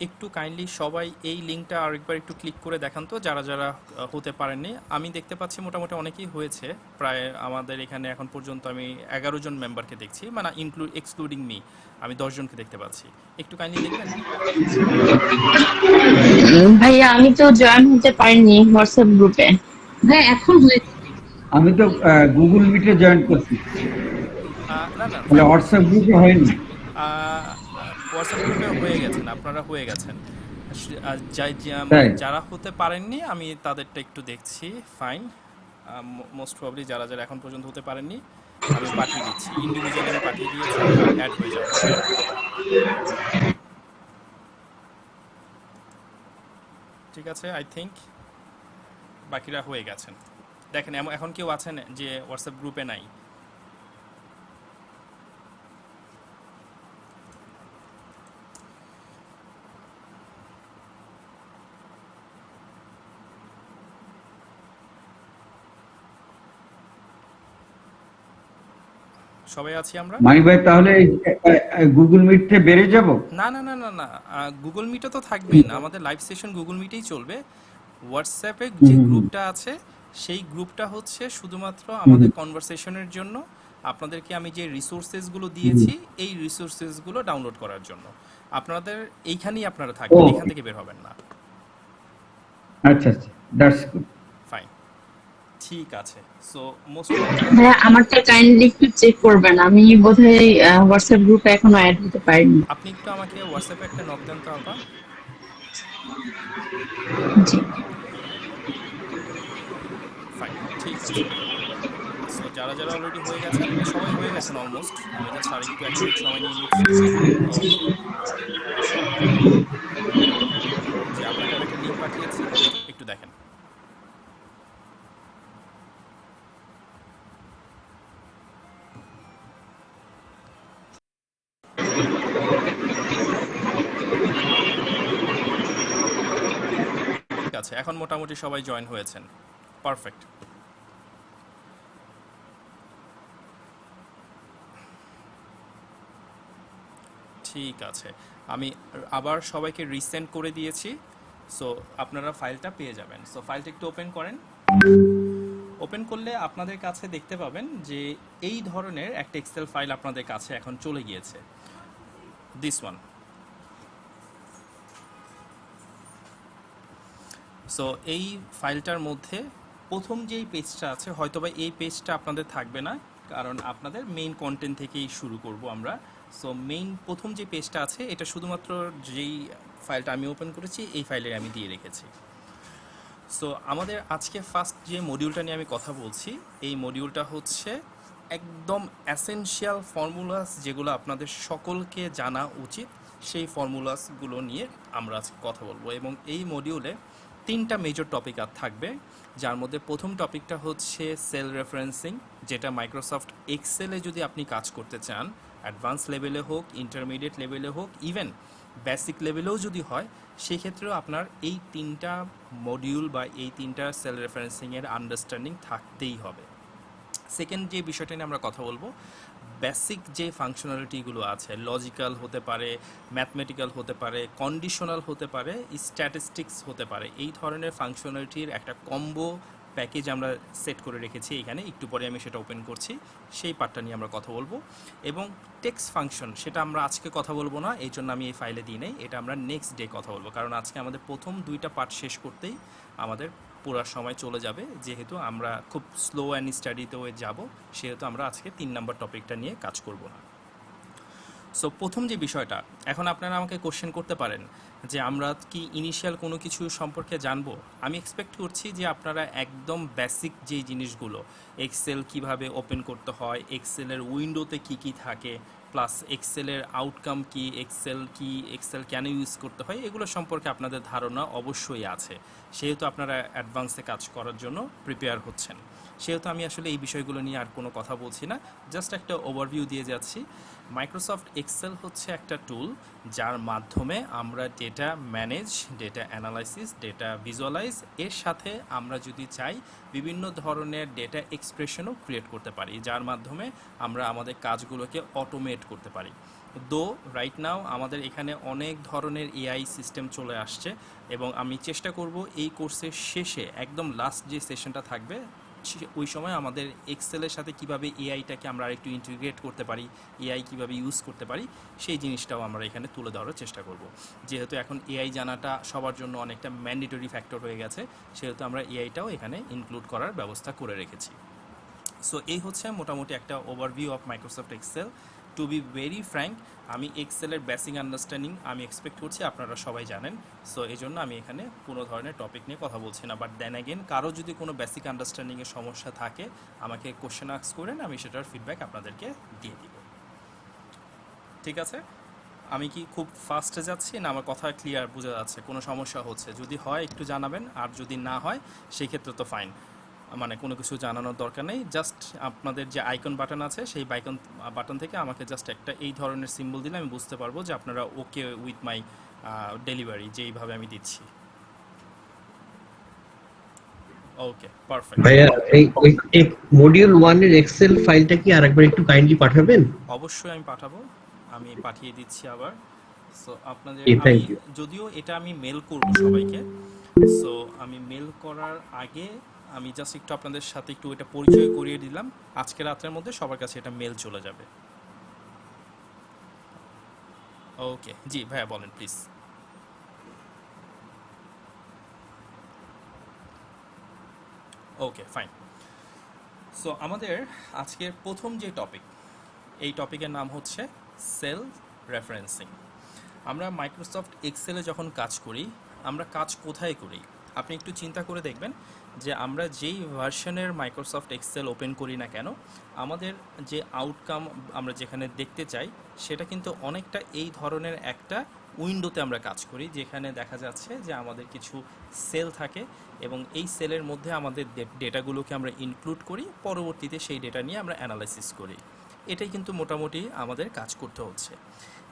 একটু কাইন্ডলি সবাই এই লিঙ্কটা আরেকবার একটু ক্লিক করে দেখান তো, যারা যারা হতে পারেননি। আমি দেখতে পাচ্ছি মোটামুটি অনেকেই হয়েছে, প্রায় আমাদের এখানে এখন পর্যন্ত আমি 11 জন মেম্বারকে দেখছি, মানে এক্সক্লুডিং মি আমি 10 জনকে দেখতে পাচ্ছি। একটু কাইন্ডলি দেখবেন। ভাইয়া আমি তো জয়েন হতে পারিনি হোয়াটসঅ্যাপ গ্রুপে। হ্যাঁ, এখন হয়েছে। আমি তো গুগল মিটে জয়েন করছি, না না, তাহলে হোয়াটসঅ্যাপ গ্রুপে হয়নি। হোয়াটসঅ্যাপ গ্রুপে হয়ে গেছেন, আপনারা হয়ে গেছেন। তাই? যারা হতে পারেননি আমি তাদেরটা একটু দেখছি। ফাইন, মোস্ট প্রবাবলি যারা যারা এখন পর্যন্ত হতে পারেননি আমি পাঠিয়ে দিচ্ছি, ইন্ডিভিজুয়ালি আমি পাঠিয়ে দিয়েছি, অ্যাড হয়ে যাবে। ঠিক আছে, আই থিঙ্ক বাকিরা হয়ে গেছেন। দেখেন এখন কেউ আছেন যে হোয়াটসঅ্যাপ গ্রুপে নাই? সবাই আছি আমরা? মানিক ভাই তাহলে গুগল মিটে বেড়ে যাব? না না না না না, গুগল মিটে তো থাকবেই না, আমাদের লাইভ সেশন গুগল মিটেই চলবে। হোয়াটসঅ্যাপে যে গ্রুপটা আছে সেই গ্রুপটা হচ্ছে শুধুমাত্র আমাদের কনভারসেশনের জন্য। আপনাদেরকে আমি যে রিসোর্সেসগুলো দিয়েছি এই রিসোর্সেসগুলো ডাউনলোড করার জন্য। আপনাদের এইখানেই আপনারা থাকবেন, এখান থেকে বের হবেন না। আচ্ছা আচ্ছা, দ্যাটস গুড। ফাইন, ঠিক আছে। সো মোস্ট ভাইয়া আমারটা কাইন্ডলি একটু চেক করবেন, আমি বোধহয় হোয়াটসঅ্যাপ গ্রুপে এখনো অ্যাড হতে পারিনি। আপনি একটু আমাকে হোয়াটসঅ্যাপে একটা নক দেন তো আপা। জি। ফাইন, ঠিক আছে। সো যারা যারা অলরেডি হয়ে গেছেন, সবাই হয়ে গেছেন অলমোস্ট, আমি জাস্ট আর একটু 1 মিনিট সময় নিয়ে নিচ্ছি যে আপনাকে আমি একটা লিঙ্ক পাঠিয়েছি, একটু দেখেন। ঠিক আছে, এখন মোটামুটি সবাই জয়েন হয়েছেন, পারফেক্ট। ঠিক আছে, আমি আবার সবাইকে রিসেন্ড করে দিয়েছি। সো আপনারা ফাইলটা পেয়ে যাবেন। সো ফাইলটা একটু ওপেন করেন। ওপেন করলে আপনাদের কাছে দেখতে পাবেন যে এই ধরনের একটা এক্সেল ফাইল আপনাদের কাছে এখন চলে গিয়েছে, দিস ওয়ান। সো এই ফাইলটার মধ্যে প্রথম যেই পেজটা আছে, হয়তোবা এই পেজটা আপনাদের থাকবে না, কারণ আপনাদের মেইন কন্টেন্ট থেকেই শুরু করব আমরা। সো মেইন প্রথম যে পেজটা আছে এটা শুধুমাত্র যেই ফাইলটা আমি ওপেন করেছি এই ফাইলে আমি দিয়ে রেখেছি। সো আমাদের আজকে ফার্স্ট যে মডিউলটা নিয়ে আমি কথা বলছি, এই মডিউলটা হচ্ছে একদম অ্যাসেনশিয়াল ফর্মুলাস, যেগুলো আপনাদের সকলকে জানা উচিত, সেই ফর্মুলাসগুলো নিয়ে আমরা আজকে কথা বলবো। এবং এই মডিউলে 3টা মেজর টপিক আর থাকবে, যার মধ্যে প্রথম টপিকটা হচ্ছে সেল রেফারেন্সিং, যেটা মাইক্রোসফট এক্সেলে যদি আপনি কাজ করতে চান, অ্যাডভান্স লেভেলে হোক, ইন্টারমিডিয়েট লেভেলে হোক, ইভেন বেসিক লেভেলেও যদি হয়, সেক্ষেত্রেও আপনার এই 3টা মডিউল বা এই 3টা সেল রেফারেন্সিংয়ের আন্ডারস্ট্যান্ডিং থাকতেই হবে। সেকেন্ড যে বিষয়টা নিয়ে আমরা কথা বলবো, বেসিক যে ফাংশনালিটিগুলো আছে, লজিক্যাল হতে পারে, ম্যাথমেটিক্যাল হতে পারে, কন্ডিশনাল হতে পারে, স্ট্যাটিস্টিক্স হতে পারে, এই ধরনের ফাংশনালিটির একটা কম্বো প্যাকেজ আমরা সেট করে রেখেছি এখানে, একটু পরে আমি সেটা ওপেন করছি, সেই পার্টটা নিয়ে আমরা কথা বলবো। এবং টেক্সট ফাংশন, সেটা আমরা আজকে কথা বলবো না, এই জন্য আমি এই ফাইলে দিই নাই, এটা আমরা নেক্সট ডে কথা বলবো, কারণ আজকে আমাদের প্রথম 2টা পার্ট শেষ করতেই আমাদের পুরো সময় চলে যাবে, যেহেতু আমরা খুব স্লো অ্যান্ড স্টাডিতেও যাব, সেহেতু আমরা আজকে 3 নম্বর টপিকটা নিয়ে কাজ করব না। সো প্রথম যে বিষয়টা, এখন আপনারা আমাকে কোশ্চেন করতে পারেন যে আমরা কি ইনিশিয়াল কোনো কিছু সম্পর্কে জানবো। আমি এক্সপেক্ট করছি যে আপনারা একদম বেসিক যে জিনিসগুলো, এক্সেল কিভাবে ওপেন করতে হয়, এক্সেলের উইন্ডোতে কি কি থাকে, প্লাস এক্সেলের আউটকাম কি, এক্সেল কেন ইউজ করতে হয়, এগুলো সম্পর্কে আপনাদের ধারণা অবশ্যই আছে, সেহেতু আপনারা অ্যাডভান্সে কাজ করার জন্য প্রিপেয়ার হচ্ছেন। সেহেতু আমি আসলে এই বিষয়গুলো নিয়ে আর কোনো কথা বলছি না, জাস্ট একটা ওভারভিউ দিয়ে যাচ্ছি। মাইক্রোসফট এক্সেল হচ্ছে একটা টুল, যার মাধ্যমে আমরা data manage, data analysis, data visualise, এর সাথে আমরা যদি চাই বিভিন্ন ধরনের ডেটা এক্সপ্রেশনও ক্রিয়েট করতে পারি, যার মাধ্যমে আমরা আমাদের কাজগুলোকে অটোমেট করতে পারি। দো রাইট নাও আমাদের এখানে অনেক ধরনের এআই সিস্টেম চলে আসছে, এবং আমি চেষ্টা করব এই কোর্সের শেষে একদম লাস্ট যে সেশনটা থাকবে, ওই সময় আমাদের এক্সেলের সাথে কিভাবে এআইটাকে আমরা আরেকটু ইন্টিগ্রেট করতে পারি, এআই কিভাবে ইউজ করতে পারি, সেই জিনিসটাও আমরা এখানে তুলে ধরার চেষ্টা করব। যেহেতু এখন এআই জানাটা সবার জন্য অনেকটা ম্যান্ডেটরি ফ্যাক্টর হয়ে গেছে, সেহেতু আমরা এআইটাও এখানে ইনক্লুড করার ব্যবস্থা করে রেখেছি। সো এই হচ্ছে মোটামুটি একটা overview of Microsoft Excel. To be very frank, আমি এক্সেলের বেসিক আন্ডারস্ট্যান্ডিং আমি এক্সপেক্ট করছি আপনারা সবাই জানেন, সো এই জন্য আমি এখানে কোনো ধরনের টপিক নিয়ে কথা বলছি না। বাট দেন অ্যাগেন, কারো যদি কোনো বেসিক আন্ডারস্ট্যান্ডিংয়ের সমস্যা থাকে, আমাকে কোশ্চেন আস্ক করেন, আমি সেটার ফিডব্যাক আপনাদেরকে দিয়ে দিব। ঠিক আছে, আমি কি খুব ফাস্টে যাচ্ছি না আমার কথা ক্লিয়ার বোঝা যাচ্ছে, কোনো সমস্যা হচ্ছে? যদি হয় একটু জানাবেন, আর যদি না হয় সেই ক্ষেত্রে তো ফাইন, মানে কোনো কিছু জানানোর দরকার নেই। জাস্ট আপনাদের যে আইকন বাটন আছে, সেই বাটন থেকে আমাকে জাস্ট একটা এই ধরনের সিম্বল দিলে আমি বুঝতে পারবো যে আপনারা ওকে উইথ মাই ডেলিভারি, যেইভাবে আমি দিচ্ছি। ওকে, পারফেক্ট। ভাইয়া এই মডিউল 1 এর এক্সেল ফাইলটা কি আরেকবার একটু কাইন্ডলি পাঠাবেন? অবশ্যই আমি পাঠাবো, আমি পাঠিয়ে দিচ্ছি আবার। সো আপনাদের থ্যাংক ইউ। যদিও এটা আমি মেল করব সবাইকে, সো আমি মেল করার আগে আমি জাস্ট একটু আপনাদের সাথে একটু এটা পরিচয় করিয়ে দিলাম। আজকে রাতের মধ্যে সবার কাছে এটা মেল চলে যাবে। ওকে, জি ভাইয়া বলেন প্লিজ। Okay fine. সো আমাদের আজকের প্রথম যে টপিক, এই টপিকের নাম হচ্ছে সেল রেফারেন্সিং। আমরা মাইক্রোসফট এক্সেলে যখন কাজ করি, আমরা কাজ কোথায় করি? আপনি একটু চিন্তা করে দেখবেন যে আমরা যেই ভার্সনের মাইক্রোসফট এক্সেল ওপেন করি না কেন, আমাদের যে আউটকাম আমরা যেখানে দেখতে চাই, সেটা কিন্তু অনেকটা এই ধরনের একটা উইন্ডোতে আমরা কাজ করি, যেখানে দেখা যাচ্ছে যে আমাদের কিছু সেল থাকে, এবং এই সেলের মধ্যে আমাদের ডেটাগুলোকে আমরা ইনক্লুড করি, পরবর্তীতে সেই ডেটা নিয়ে আমরা অ্যানালাইসিস করি। এটাই কিন্তু মোটামুটি আমাদের কাজ করতে হচ্ছে।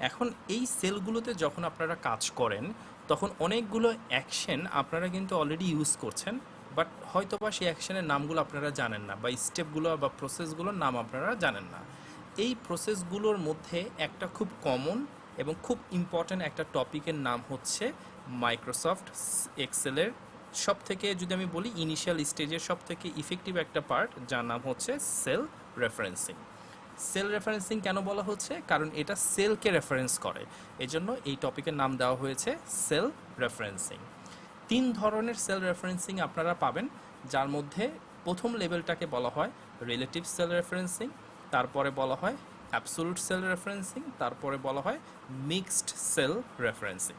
এখন এই সেলগুলোতে যখন আপনারা কাজ করেন, তখন অনেকগুলো অ্যাকশন আপনারা কিন্তু অলরেডি ইউজ করছেন, বাট হয়তোবা সেই অ্যাকশনের নামগুলো আপনারা জানেন না, বা স্টেপগুলো বা প্রসেসগুলোর নাম আপনারা জানেন না। এই প্রসেসগুলোর মধ্যে একটা খুব কমন এবং খুব ইম্পর্ট্যান্ট একটা টপিকের নাম হচ্ছে মাইক্রোসফট এক্সেলের সব থেকে, যদি আমি বলি ইনিশিয়াল স্টেজের সব থেকে ইফেক্টিভ একটা পার্ট, যার নাম হচ্ছে সেল রেফারেন্সিং। সেল রেফারেন্সিং কেন বলা হচ্ছে? কারণ এটা সেলকে রেফারেন্স করে, এজন্য এই টপিকের নাম দেওয়া হয়েছে সেল রেফারেন্সিং। 3 ধরনের সেল রেফারেন্সিং আপনারা পাবেন, যার মধ্যে প্রথম লেভেলটাকে বলা হয় রিলেটিভ সেল রেফারেন্সিং, তারপরে বলা হয় অ্যাবসোলুট সেল রেফারেন্সিং, তারপরে বলা হয় মিক্সড সেল রেফারেন্সিং।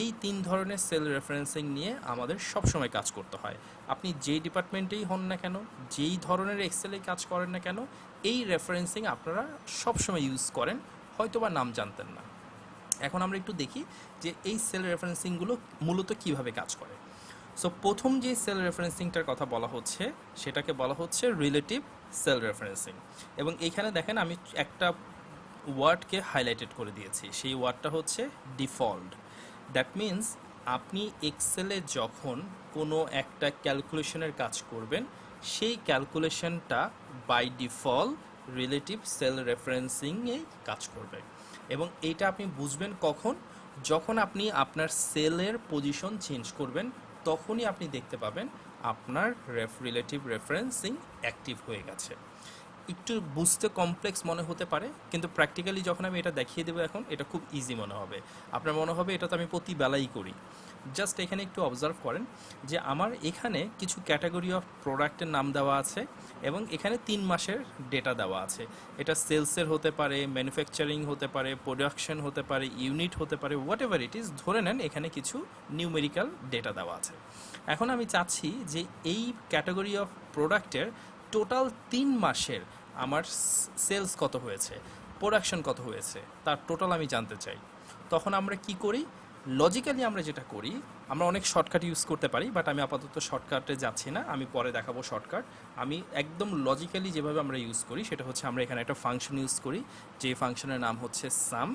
এই 3 ধরনের সেল রেফারেন্সিং নিয়ে আমাদের সবসময় কাজ করতে হয়। আপনি যেই ডিপার্টমেন্টেই হন না কেন, যেই ধরনের এক্সেলে কাজ করেন না কেন, এই রেফারেন্সিং আপনারা সবসময় ইউজ করেন, হয়তোবা নাম জানতেন না। এখন আমরা একটু দেখি যে এই সেল রেফারেন্সিংগুলো মূলত কিভাবে কাজ করে। সো প্রথম যে সেল রেফারেন্সিংটার কথা বলা হচ্ছে সেটাকে বলা হচ্ছে রিলেটিভ সেল রেফারেন্সিং। এবং এইখানে দেখেন আমি একটা ওয়ার্ডকে হাইলাইটেড করে দিয়েছি, সেই ওয়ার্ডটা হচ্ছে ডিফল্ট। দ্যাট মিন্স আপনি এক্সেলে যখন কোনো একটা ক্যালকুলেশনের কাজ করবেন, সেই ক্যালকুলেশনটা বাই ডিফল্ট রিলেটিভ সেল রেফারেন্সিংয়ে কাজ করবে। এবং এইটা আপনি বুঝবেন কখন? যখন আপনি আপনার সেলের পজিশন চেঞ্জ করবেন, তখনই আপনি দেখতে পাবেন আপনার রিলেটিভ রেফারেন্সিং অ্যাক্টিভ হয়ে গেছে। একটু বুঝতে কমপ্লেক্স মনে হতে পারে, কিন্তু প্র্যাকটিক্যালি যখন আমি এটা দেখিয়ে দেবো এখন, এটা খুব ইজি মনে হবে। আপনার মনে হবে এটা তো আমি প্রতি বেলাই করি। জাস্ট এখানে একটু অবজার্ভ করেন যে আমার এখানে কিছু ক্যাটাগরি অফ প্রোডাক্টের নাম দেওয়া আছে এবং এখানে 3 মাসের ডেটা দেওয়া আছে। এটা সেলসের হতে পারে, ম্যানুফ্যাকচারিং হতে পারে, প্রোডাকশন হতে পারে, ইউনিট হতে পারে, হোয়াট এভার ইট ইজ, ধরে নেন এখানে কিছু নিউমেরিক্যাল ডেটা দেওয়া আছে। এখন আমি চাচ্ছি যে এই ক্যাটাগরি অফ প্রোডাক্টের টোটাল 3 মাসের আমার সেলস কত হয়েছে, প্রোডাকশন কত হয়েছে, তার টোটাল আমি জানতে চাই। তখন আমরা কি করি? লজিক্যালি আমরা যেটা করি, আমরা অনেক শর্টকাট ইউজ করতে পারি, বাট আমি আপাতত শর্টকাটে যাচ্ছি না, আমি পরে দেখাবো শর্টকাট। আমি একদম লজিক্যালি যেভাবে আমরা ইউজ করি সেটা হচ্ছে আমরা এখানে একটা ফাংশন ইউজ করি, যে ফাংশনের নাম হচ্ছে সাম।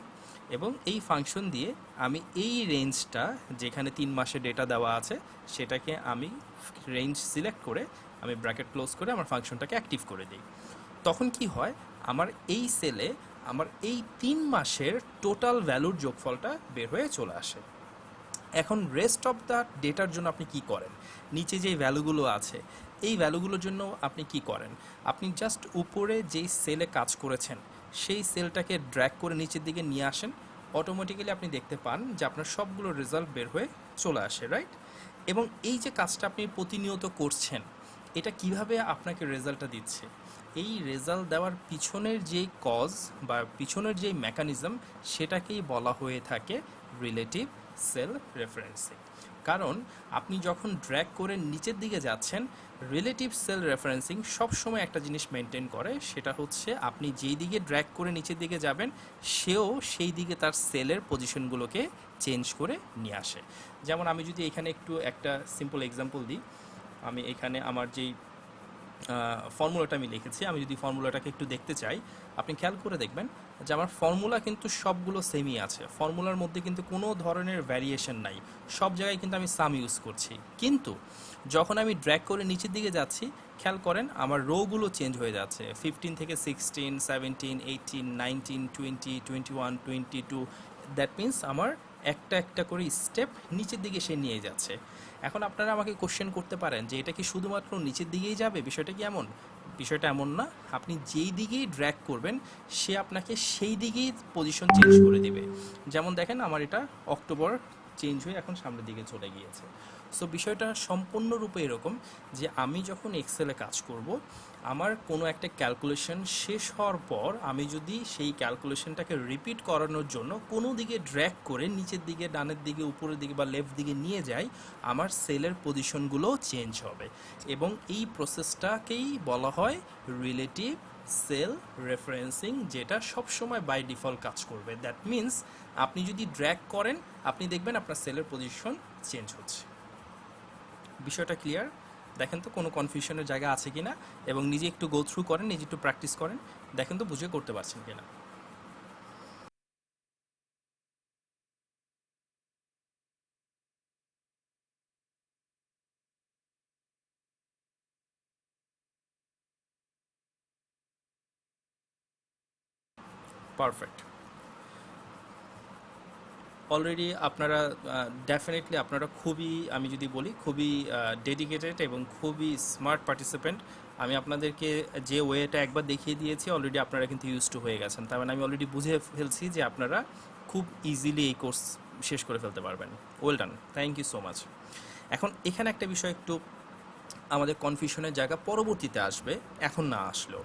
এবং এই ফাংশন দিয়ে আমি এই রেঞ্জটা, যেখানে 3 মাসের ডেটা দেওয়া আছে, সেটাকে আমি রেঞ্জ সিলেক্ট করে আমি ব্র্যাকেট ক্লোজ করে আমার ফাংশনটাকে অ্যাক্টিভ করে দিই। তখন কি হয়, আমার এই সেলে আমার এই 3 মাসের টোটাল ভ্যালুর যোগফলটা বের হয়ে চলে আসে। এখন রেস্ট অফ দ্য ডেটার জন্য আপনি কি করেন? নিচে যেই ভ্যালুগুলো আছে, এই ভ্যালুগুলোর জন্য আপনি কি করেন? আপনি জাস্ট উপরে যেই সেলে কাজ করেছেন সেই সেলটাকে ড্র্যাগ করে নিচের দিকে নিয়ে আসেন, অটোমেটিক্যালি আপনি দেখতে পান যে আপনার সবগুলো রেজাল্ট বের হয়ে চলে আসে, রাইট? এবং এই যে কাজটা আপনি প্রতিনিয়ত করছেন, এটা কিভাবে আপনাকে রেজাল্টটা দিচ্ছে? এই রেজাল্ট দেওয়ার পিছনের যেই কজ বা পিছনের যেই মেকানিজম, সেটাকেই বলা হয়ে থাকে রিলেটিভ সেল রেফারেন্সিং। কারণ আপনি যখন ড্র্যাগ করে নিচের দিকে যাচ্ছেন, রিলেটিভ সেল রেফারেন্সিং সবসময় একটা জিনিস মেনটেন করে, সেটা হচ্ছে আপনি যেই দিকে ড্র্যাগ করে নিচের দিকে যাবেন, সেও সেই দিকে তার সেলের পজিশনগুলোকে চেঞ্জ করে নিয়ে আসে। যেমন আমি যদি এখানে একটু একটা সিম্পল এক্সাম্পল দিই, আমি এখানে আমার যেই ফর্মুলাটা আমি লিখেছি, আমি যদি ফর্মুলাটাকে একটু দেখতে চাই, আপনি খেয়াল করে দেখবেন যে আমার ফর্মুলা কিন্তু সবগুলো সেমই আছে, ফর্মুলার মধ্যে কিন্তু কোনো ধরনের ভ্যারিয়েশন নাই, সব জায়গায় কিন্তু আমি সাম ইউজ করছি। কিন্তু যখন আমি ড্র্যাগ করে নিচের দিকে যাচ্ছি, খেয়াল করেন আমার রোগুলো চেঞ্জ হয়ে যাচ্ছে, 15 থেকে 16, 17, 18, 19, 20, 21, 22। দ্যাট মিন্স আমার একটা একটা করে স্টেপ নিচের দিকে সে নিয়ে যাচ্ছে। এখন আপনারা আমাকে কোশ্চেন করতে পারেন যে এটা কি শুধুমাত্র নিচের দিকেই যাবে? বিষয়টা কি এমন? বিষয়টা এমন না। আপনি যেই দিকেই ড্র্যাগ করবেন, সে আপনাকে সেই দিকেই পজিশন চেঞ্জ করে দিবে। যেমন দেখেন আমার এটা অক্টোবর চেঞ্জ হয়ে এখন সামনের দিকে চলে গিয়েছে। সো বিষয়টা সম্পূর্ণরূপে এরকম যে আমি যখন এক্সেলে কাজ করব, আমার কোনো একটা ক্যালকুলেশন শেষ হওয়ার পর আমি যদি সেই ক্যালকুলেশনটাকে রিপিট করানোর জন্য কোনো দিকে ড্র্যাগ করে নিচের দিকে, ডানের দিকে, উপরের দিকে বা লেফট দিকে নিয়ে যাই, আমার সেলের পজিশনগুলো চেঞ্জ হবে। এবং এই প্রসেসটাকেই বলা হয় রিলেটিভ সেল রেফারেন্সিং, যেটা সবসময় বাই ডিফল্ট কাজ করবে। দ্যাট মিন্স আপনি যদি ড্র্যাগ করেন, আপনি দেখবেন আপনার সেলের পজিশন চেঞ্জ হচ্ছে। বিষয়টা ক্লিয়ার? দেখেন তো কোনো কনফিউশনের জায়গা আছে কিনা, এবং নিজে একটু গো থ্রু করেন, নিজে একটু প্র্যাকটিস করেন, দেখেন তো বুঝে করতে পারছেন কিনা। পারফেক্ট। অলরেডি আপনারা ডেফিনেটলি আপনারা খুবই, আমি যদি বলি, খুবই ডেডিকেটেড এবং খুবই স্মার্ট পার্টিসিপেন্ট। আমি আপনাদেরকে যে ওয়েটা একবার দেখিয়ে দিয়েছি, অলরেডি আপনারা কিন্তু ইউজ টু হয়ে গেছেন। তার মানে আমি অলরেডি বুঝে ফেলছি যে আপনারা খুব ইজিলি এই কোর্স শেষ করে ফেলতে পারবেন। Well done, thank you so much. এখন এখানে একটা বিষয় একটু আমাদের কনফিউশনের জায়গা পরবর্তীতে আসবে, এখন না আসলেও,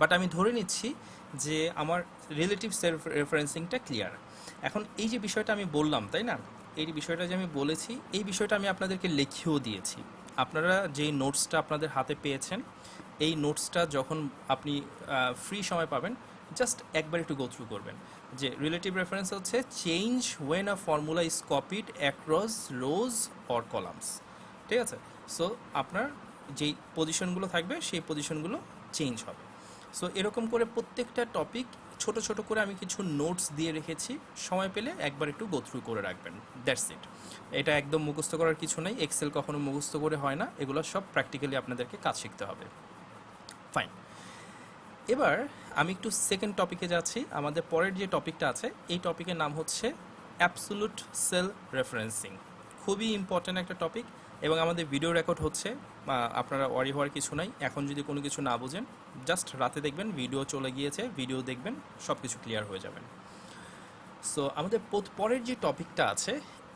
বাট আমি ধরে নিচ্ছি যে আমার রিলেটিভ সেলফ রেফারেন্সিংটা ক্লিয়ার। এখন এই যে বিষয়টা আমি বললাম, তাই না, এই বিষয়টা যে আমি বলেছি, এই বিষয়টা আমি আপনাদেরকে লিখেও দিয়েছি। আপনারা যেই নোটসটা আপনাদের হাতে পেয়েছেন, এই নোটসটা যখন আপনি ফ্রি সময় পাবেন, জাস্ট একবার একটু গো থ্রু করবেন যে রিলেটিভ রেফারেন্স হচ্ছে change when a formula is copied across rows or columns. ঠিক আছে, সো আপনার যেই পজিশনগুলো থাকবে সেই পজিশনগুলো চেঞ্জ হবে। সো এরকম করে প্রত্যেকটা টপিক ছোট ছোট করে আমি কিছু নোটস দিয়ে রেখেছি, সময় পেলে একবার একটু গো থ্রু করে রাখবেন, দ্যাটস ইট। এটা একদম মুখস্থ করার কিছু নেই, এক্সেল কখনো মুখস্থ করে হয় না, এগুলো সব প্র্যাকটিক্যালি আপনাদেরকে কাজ শিখতে হবে। ফাইন, এবার আমি একটু সেকেন্ড টপিকে যাচ্ছি। আমাদের পরের যে টপিকটা আছে, এই টপিকের নাম হচ্ছে অ্যাবসোলুট সেল রেফারেন্সিং। খুবই ইম্পর্ট্যান্ট একটা টপিক এবং আমাদের ভিডিও রেকর্ড হচ্ছে, আপনারা ওয়ারি হওয়ার কিছু নাই। এখন যদি কোনো কিছু না বোঝেন, জাস্ট রাতে দেখবেন ভিডিও চলে গিয়েছে, ভিডিও দেখবেন, সব কিছু ক্লিয়ার হয়ে যাবেন। সো আমাদের পরের যে টপিকটা আছে,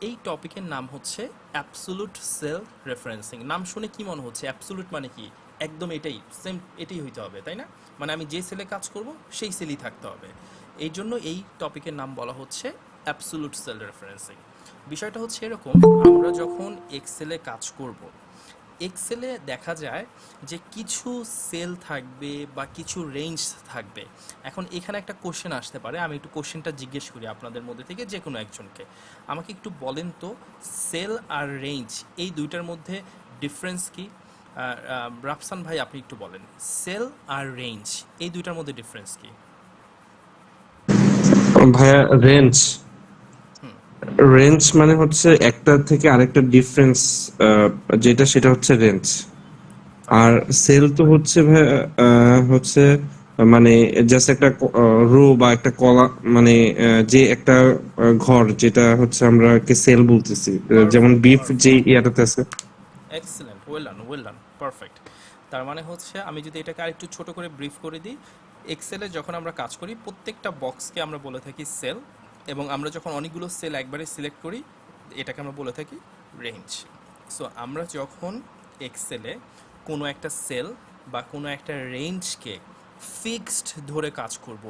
এই টপিকের নাম হচ্ছে অ্যাবসোলুট সেল রেফারেন্সিং। নাম শুনে কি মনে হচ্ছে? অ্যাবসোলুট মানে কি? একদম এটাই, সেম এটাই হইতে হবে, তাই না? মানে আমি যে সেলে কাজ করব সেই সেলই থাকতে হবে। এই জন্য এই টপিকের নাম বলা হচ্ছে অ্যাবসোলুট সেল রেফারেন্সিং। বিষয়টা হচ্ছে এরকম, আমরা যখন এক্সেলে কাজ করব, এক্সেলে দেখা যায় যে কিছু সেল থাকবে বা কিছু রেঞ্জ থাকবে। এখন এখানে একটা কোশ্চেন আসতে পারে, আমি একটু কোশ্চেনটা জিজ্ঞেস করি আপনাদের মধ্যে থেকে যে কোনো একজনকে। আমাকে একটু বলেন তো, সেল আর রেঞ্জ এই দুইটার মধ্যে ডিফারেন্স কি? রাফসান ভাই, আপনি একটু বলেন, সেল আর রেঞ্জ এই দুইটার মধ্যে ডিফারেন্স কি? ভাইয়া, রেঞ্জ মানে হচ্ছে একটা থেকে আরেকটা ডিফারেন্স, যেটা সেটা হচ্ছে রেঞ্জ। আর সেল তো হচ্ছে ভাইয়া হচ্ছে মানে জাস্ট একটা রো বা একটা কলা, মানে যে একটা ঘর, যেটা হচ্ছে আমরা সেল বলতেছি, যেমন বিফ যে ইয়াটাতে আছে। Excellent, well done, perfect. তার মানে হচ্ছে, আমি যদি এটাকে আরেকটু ছোট করে ব্রিফ করে দিই, এক্সেলে যখন আমরা কাজ করি প্রত্যেকটা বক্সকে আমরা বলে থাকি সেল, এবং আমরা যখন অনেকগুলো সেল একবারে সিলেক্ট করি এটাকে আমরা বলে থাকি রেঞ্জ। সো আমরা যখন এক্সেলে কোনো একটা সেল বা কোনো একটা রেঞ্জকে ফিক্সড ধরে কাজ করব,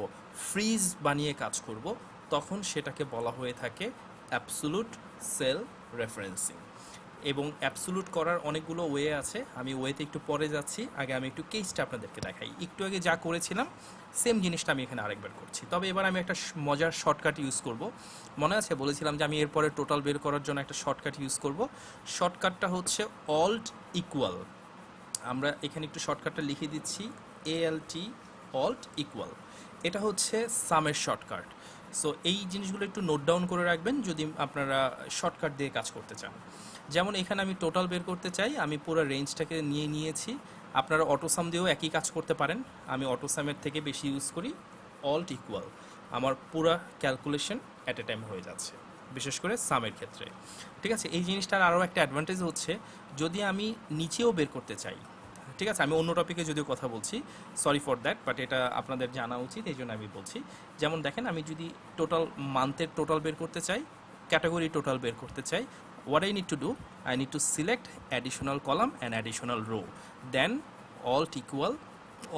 ফ্রিজ বানিয়ে কাজ করব, তখন সেটাকে বলা হয়ে থাকে অ্যাবসোলুট সেল রেফারেন্সিং। এবং অ্যাবসোলুট করার অনেকগুলো ওয়ে আছে, আমি ওয়েতে একটু পরে যাচ্ছি। আগে আমি একটু কেসটা আপনাদেরকে দেখাই। একটু আগে যা করেছিলাম সেম জিনিসটা আমি এখানে আরেকবার করছি, তবে এবার আমি একটা মজার শর্টকাট ইউজ করব। মনে আছে বলেছিলাম যে আমি এরপরে টোটাল বের করার জন্য একটা শর্টকাট ইউজ করব। শর্টকাটটা হচ্ছে অল্ট ইকুয়াল। আমরা এখানে একটু শর্টকাটটা লিখে দিচ্ছি, ALT, অল্ট ইকুয়াল। এটা হচ্ছে সামের শর্টকাট। সো এই জিনিসগুলো একটু নোট ডাউন করে রাখবেন যদি আপনারা শর্টকাট দিয়ে কাজ করতে চান। যেমন এখানে আমি টোটাল বের করতে চাই, আমি পুরো রেঞ্জটাকে নিয়েছি। আপনারা অটোসাম দিয়েও একই কাজ করতে পারেন, আমি অটোসামের থেকে বেশি ইউজ করি। অল্ট ইকুয়াল, আমার পুরো ক্যালকুলেশন অ্যাট এ টাইম হয়ে যাচ্ছে, বিশেষ করে সামের ক্ষেত্রে। ঠিক আছে, এই জিনিসটার আরও একটা অ্যাডভান্টেজ হচ্ছে, যদি আমি নিচেও বের করতে চাই, ঠিক আছে, আমি অন্য টপিকে যদিও কথা বলছি, সরি ফর দ্যাট, বাট এটা আপনাদের জানা উচিত, এই জন্য আমি বলছি। যেমন দেখেন, আমি যদি টোটাল মান্থের টোটাল বের করতে চাই, ক্যাটাগরি টোটাল বের করতে চাই, what I need to do, I need to select additional column and additional row, then alt equal,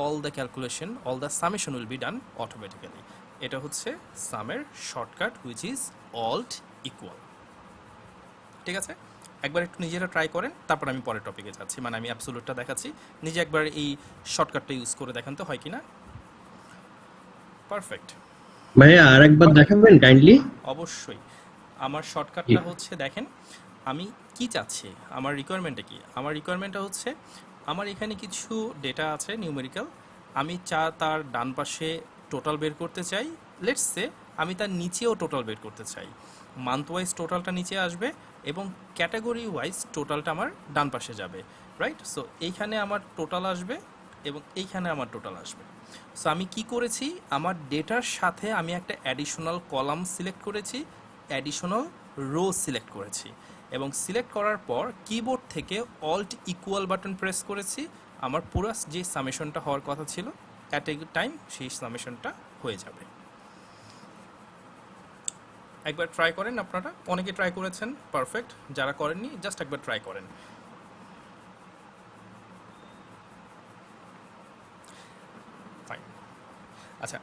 all the calculation, all the summation will be done automatically. এটা হচ্ছে সামের shortcut, which is alt equal। ঠিক আছে, একবার একটু নিজেরা try করেন, তারপর আমি পরের টপিকে যাচ্ছি। মানে আমি অ্যাবসোলুটটা দেখাচ্ছি, নিজে একবার এই শর্টকাটটা ইউজ করে দেখেন তো হয় কিনা। পারফেক্ট ভাইয়া, আরেকবার দেখাবেন কাইন্ডলি? অবশ্যই। আমার শর্টকাটটা হচ্ছে, দেখেন আমি কি চাচ্ছি, আমার রিকোয়ারমেন্টটা কি। আমার রিকোয়ারমেন্টটা হচ্ছে, আমার এখানে কিছু ডেটা আছে নিউমেরিক্যাল, আমি তার ডান পাশে টোটাল বের করতে চাই। লেটস সে আমি তার নিচেও টোটাল বের করতে চাই। মান্থ ওয়াইজ টোটালটা নিচে আসবে এবং ক্যাটাগরি ওয়াইজ টোটালটা আমার ডান পাশে যাবে, রাইট? সো এইখানে আমার টোটাল আসবে এবং এইখানে আমার টোটাল আসবে। সো আমি কি করেছি, আমার ডেটার সাথে আমি একটা অ্যাডিশনাল কলাম সিলেক্ট করেছি অ্যাডিশনাল রো সিলেক্ট করেছি এবং সিলেক্ট করার পর কিবোর্ড থেকে অল্ট ইকুয়াল বাটন প্রেস করেছি, আমার পুরো যে সামেশনটা হওয়ার কথা ছিল অ্যাট এ টাইম সেই সামেশনটা হয়ে যাবে। একবার ট্রাই করেন, আপনারা অনেকে ট্রাই করেছেন, পারফেক্ট। যারা করেননি জাস্ট একবার ট্রাই করেন। ফাইন। আচ্ছা,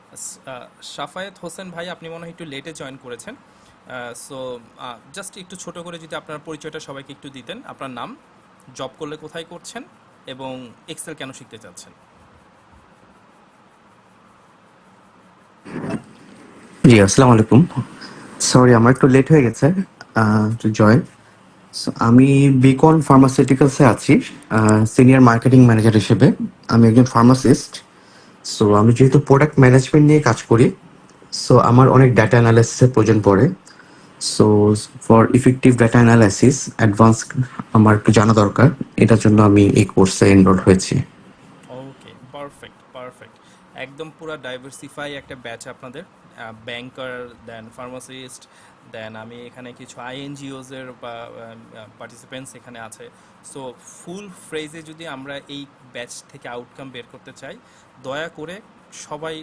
শাফায়েত হোসেন ভাই আপনি মনে হয় একটু লেটে জয়েন করেছেন, সো জাস্ট একটু ছোট করে যদি আপনার পরিচয়টা সবাইকে একটু দিতেন, আপনার নাম, জব করলে কোথায় করছেন এবং এক্সেল কেন শিখতে চাচ্ছেন। জি আসসালামু আলাইকুম, সরি আমার একটু লেট হয়ে গেছে টু জয়েন। আমি বিকন ফার্মাসিউটিক্যালসে আছি সিনিয়র মার্কেটিং ম্যানেজার হিসেবে। আমি একজন ফার্মাসিস্ট। সো আমি যেহেতু প্রোডাক্ট ম্যানেজমেন্ট নিয়ে কাজ করি, সো আমার অনেক ডাটা অ্যানালাইসিসের প্রয়োজন পড়ে। So for effective data analysis advance আমার একটু জানা দরকার, এটার জন্য আমি এই কোর্সে এনরোল হয়েছি। ওকে, পারফেক্ট পারফেক্ট, একদম পুরো ডাইভার্সিফাই একটা ব্যাচ আপনাদের, ব্যাংকার, দেন ফার্মাসিস্ট, দেন আমি এখানে কিছু আইএনজিওসের বা পার্টিসিপেন্টস এখানে আছে। সো ফুল ফ্রেজে যদি আমরা এই ব্যাচ থেকে আউটকাম বের করতে চাই, দয়া করে সবাই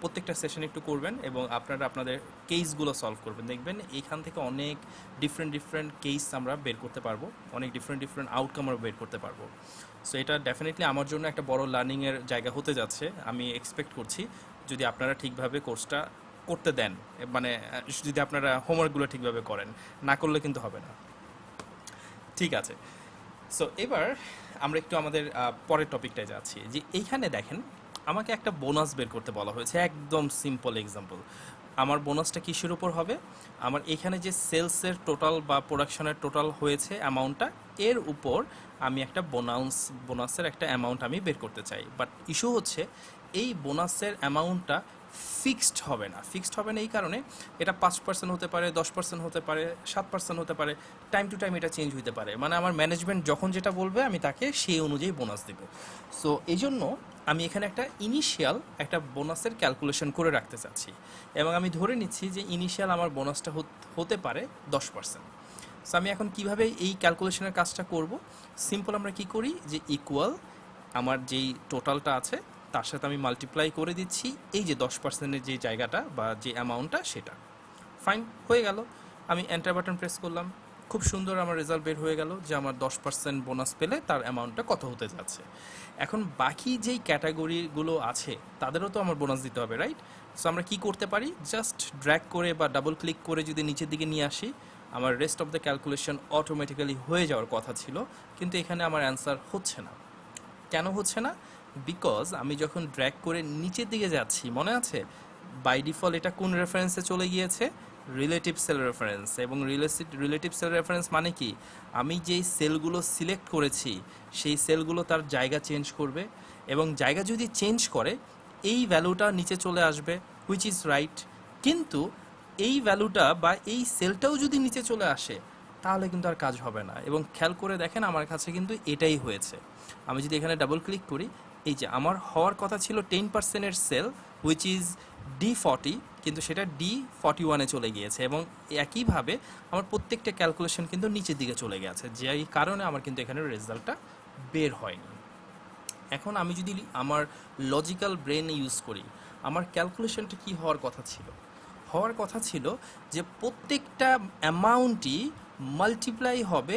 প্রত্যেকটা সেশন একটু করবেন এবং আপনারা আপনাদের কেসগুলো সলভ করবেন। দেখবেন এখান থেকে অনেক ডিফারেন্ট কেস আমরা বের করতে পারবো, অনেক ডিফারেন্ট আউটকাম আমরা বের করতে পারবো। সো এটা ডেফিনেটলি আমার জন্য একটা বড় লার্নিংয়ের জায়গা হতে যাচ্ছে। আমি এক্সপেক্ট করছি যদি আপনারা ঠিকভাবে কোর্সটা করতে দেন, মানে যদি আপনারা হোমওয়ার্কগুলো ঠিকভাবে করেন, না করলে কিন্তু হবে না। ঠিক আছে, সো এবার আমরা একটু আমাদের পরের টপিকটায় যাচ্ছি। যে এইখানে দেখেন আমাকে একটা বোনাস বের করতে বলা হয়েছে, একদম সিম্পল এক্সাম্পল। আমার বোনাসটা কিসের উপর হবে? আমার এখানে যে সেলসের টোটাল বা প্রোডাকশনের টোটাল হয়েছে অ্যামাউন্টটা, এর উপর আমি একটা বোনাসের একটা অ্যামাউন্ট আমি বের করতে চাই। বাট ইস্যু হচ্ছে এই বোনাসের অ্যামাউন্টটা ফিক্সড হবে না। ফিক্সড হবে না এই কারণে এটা 5% হতে পারে, 10% হতে পারে, 7% হতে পারে, টাইম টু টাইম এটা চেঞ্জ হতে পারে। মানে আমার ম্যানেজমেন্ট যখন যেটা বলবে আমি তাকে সেই অনুযায়ী বোনাস দেব। সো এই জন্য আমি এখানে একটা ইনিশিয়াল একটা বোনাসের ক্যালকুলেশন করে রাখতে চাচ্ছি এবং আমি ধরে নিচ্ছি যে ইনিশিয়াল আমার বোনাসটা হতে পারে 10%। সো আমি এখন কিভাবে এই ক্যালকুলেশনের কাজটা করব? সিম্পল, আমরা কি করি যে ইকুয়াল আমার যেই টোটালটা আছে তার সাথে আমি মাল্টিপ্লাই করে দিচ্ছি এই যে 10%-এর যে জায়গাটা বা যে অ্যামাউন্টটা, সেটা ফাইন হয়ে গেল। আমি এন্টার বাটন প্রেস করলাম, খুব সুন্দর আমার রেজাল্ট বের হয়ে গেল যে আমার 10% বোনাস পেলে তার অ্যামাউন্টটা কত হতে যাচ্ছে। এখন বাকি যেই ক্যাটাগরিগুলো আছে তাদেরও তো আমার বোনাস দিতে হবে, রাইট? সো আমরা কি করতে পারি, জাস্ট ড্র্যাগ করে বা ডাবল ক্লিক করে যদি নিচের দিকে নিয়ে আসি, আমার rest of the calculation automatically হয়ে যাওয়ার কথা ছিল, কিন্তু এখানে আমার অ্যান্সার হচ্ছে না। কেন হচ্ছে না? বিকজ আমি যখন ড্র্যাগ করে নিচের দিকে যাচ্ছি, মনে আছে বাই ডিফল্ট এটা কোন রেফারেন্সে চলে গিয়েছে? Relative cell reference. এবং রিলেটিভ সেল রেফারেন্স মানে কি? আমি যেই সেলগুলো সিলেক্ট করেছি সেই সেলগুলো তার জায়গা চেঞ্জ করবে এবং জায়গা যদি চেঞ্জ করে এই ভ্যালুটা নিচে চলে আসবে, হুইচ ইজ রাইট। কিন্তু এই ভ্যালুটা বা এই সেলটাও যদি নিচে চলে আসে তাহলে কিন্তু আর কাজ হবে না। এবং খেয়াল করে দেখেন আমার কাছে কিন্তু এটাই হয়েছে। আমি যদি এখানে ডাবল ক্লিক করি, এই যে আমার হওয়ার কথা ছিল 10%-এর সেল হুইচ ইজ D40, কিন্তু সেটা D41-এ চলে গিয়েছে এবং একইভাবে আমার প্রত্যেকটা ক্যালকুলেশন কিন্তু নিচের দিকে চলে গেছে, যেই কারণে আমার কিন্তু এখানে রেজাল্টটা বের হয়নি। এখন আমি যদি আমার লজিক্যাল ব্রেন ইউজ করি, আমার ক্যালকুলেশনটা কি হওয়ার কথা ছিল? হওয়ার কথা ছিল যে প্রত্যেকটা অ্যামাউন্টই মাল্টিপ্লাই হবে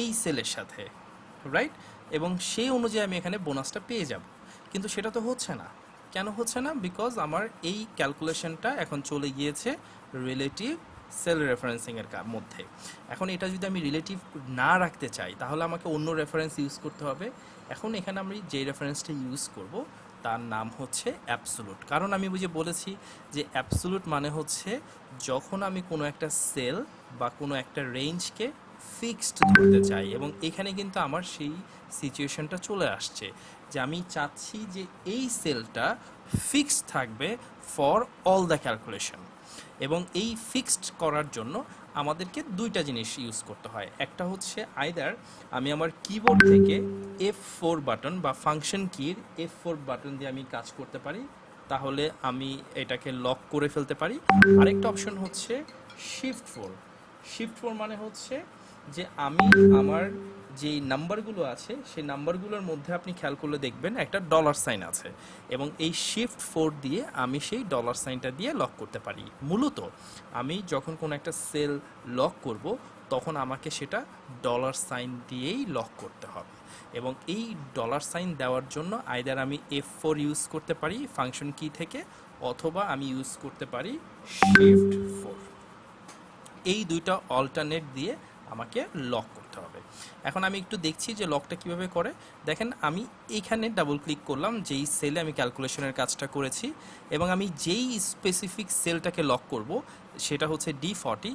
এই সেলের সাথে, রাইট? এবং সেই অনুযায়ী আমি এখানে বোনাসটা পেয়ে যাব, কিন্তু সেটা তো হচ্ছে না। কেন হচ্ছে না? বিকজ আমার এই ক্যালকুলেশনটা এখন চলে গিয়েছে রিলেটিভ সেল রেফারেন্সিংয়ের মধ্যে। এখন এটা যদি আমি রিলেটিভ না রাখতে চাই তাহলে আমাকে অন্য রেফারেন্স ইউজ করতে হবে। এখন এখানে আমি যে রেফারেন্সটা ইউজ করব তার নাম হচ্ছে অ্যাবসোলুট। কারণ আমি বুঝে বলেছি যে অ্যাবসোলুট মানে হচ্ছে যখন আমি কোনো একটা সেল বা কোনো একটা রেঞ্জকে ফিক্সড ধরতে চাই, এবং এখানে কিন্তু আমার সেই সিচুয়েশনটা চলে আসছে যে আমি চাচ্ছি যে এই সেলটা ফিক্সড থাকবে ফর অল দ্য ক্যালকুলেশন। এবং এই ফিক্সড করার জন্য আমাদেরকে দুইটা জিনিস ইউজ করতে হয়। একটা হচ্ছে আইদার আমি আমার কিবোর্ড থেকে F4 বাটন বা ফাংশন কির F4 বাটন দিয়ে আমি কাজ করতে পারি, তাহলে আমি এটাকে লক করে ফেলতে পারি। আরেকটা অপশন হচ্ছে শিফট 4 মানে হচ্ছে যে আমি আমার যেই নাম্বারগুলো আছে সেই নাম্বারগুলোর মধ্যে আপনি খেয়াল করলে দেখবেন একটা ডলার সাইন আছে, এবং এই শিফট 4 দিয়ে আমি সেই ডলার সাইনটা দিয়ে লক করতে পারি। মূলত আমি যখন কোনো একটা সেল লক করব তখন আমাকে সেটা ডলার সাইন দিয়েই লক করতে হবে, এবং এই ডলার সাইন দেওয়ার জন্য আইদার আমি F4 ইউজ করতে পারি ফাংশন কি থেকে, অথবা আমি ইউজ করতে পারি শিফট 4। এই দুইটা অল্টারনেট দিয়ে আমাকে লক করতে হবে। এখন আমি একটু দেখছি যে লকটা কিভাবে করে। দেখেন আমি এইখানে ডাবল ক্লিক করলাম যেই সেলে আমি ক্যালকুলেশনের কাজটা করেছি, এবং আমি যেই স্পেসিফিক সেলটাকে লক করব সেটা হচ্ছে D40,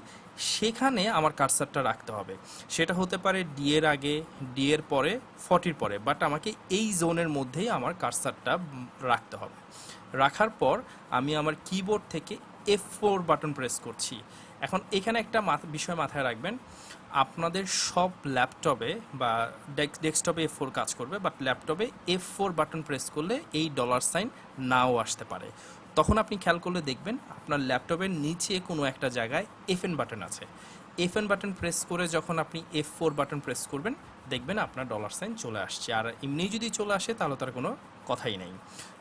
সেখানে আমার কার্সারটা রাখতে হবে। সেটা হতে পারে ডি এর আগে, ডি এর পরে, 40 পরে, বাট আমাকে এই জোনের মধ্যেই আমার কার্সারটা রাখতে হবে। রাখার পর আমি আমার কিবোর্ড থেকে F4 বাটন প্রেস করছি। এখন এখানে একটা বিষয় মাথায় রাখবেন, আপনাদের সব ল্যাপটপে বা ডেস্কটপে F4 কাজ করবে, বাট ল্যাপটপে F4 বাটন প্রেস করলে এই ডলার সাইন নাও আসতে পারে। তখন আপনি খেয়াল করলে দেখবেন আপনার ল্যাপটপের নিচে কোনো একটা জায়গায় FN বাটন আছে। FN বাটন প্রেস করে যখন আপনি F4 বাটন প্রেস করবেন দেখবেন আপনার ডলার সাইন চলে আসছে, আর এমনি যদি চলে আসে তাহলে তার কোনো কথাই নেই।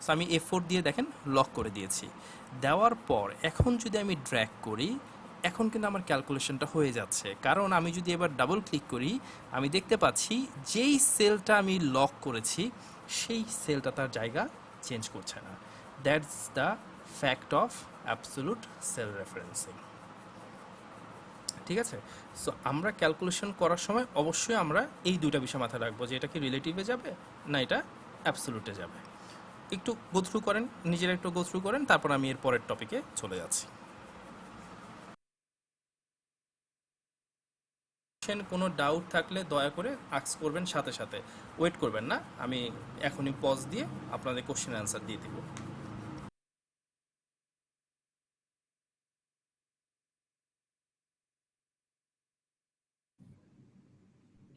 সো আমি F4 দিয়ে দেখেন লক করে দিয়েছি। দেওয়ার পর এখন যদি আমি ড্র্যাগ করি, এখন কিন্তু আমার ক্যালকুলেশনটা হয়ে যাচ্ছে, কারণ আমি যদি এবার ডাবল ক্লিক করি আমি দেখতে পাচ্ছি যেই সেলটা আমি লক করেছি সেই সেলটা তার জায়গা চেঞ্জ করছে না। That's the fact of absolute cell referencing. ঠিক আছে, সো আমরা ক্যালকুলেশন করার সময় অবশ্যই আমরা এই দুইটা বিষয় মাথায় রাখবো যে এটা কি রিলেটিভে যাবে না এটা অ্যাবসোলুটে যাবে। একটু গো থ্রু করেন, নিজেরা একটু গো থ্রু করেন, তারপর আমি এর পরের টপিকে চলে যাচ্ছি। কোনো ডাউট থাকলে দয়া করে আস্ক করবেন, সাথে সাথে ওয়েট করবেন না, আমি এখনই পজ দিয়ে আপনাদের কোশ্চেন অ্যান্সার দিয়ে দিব।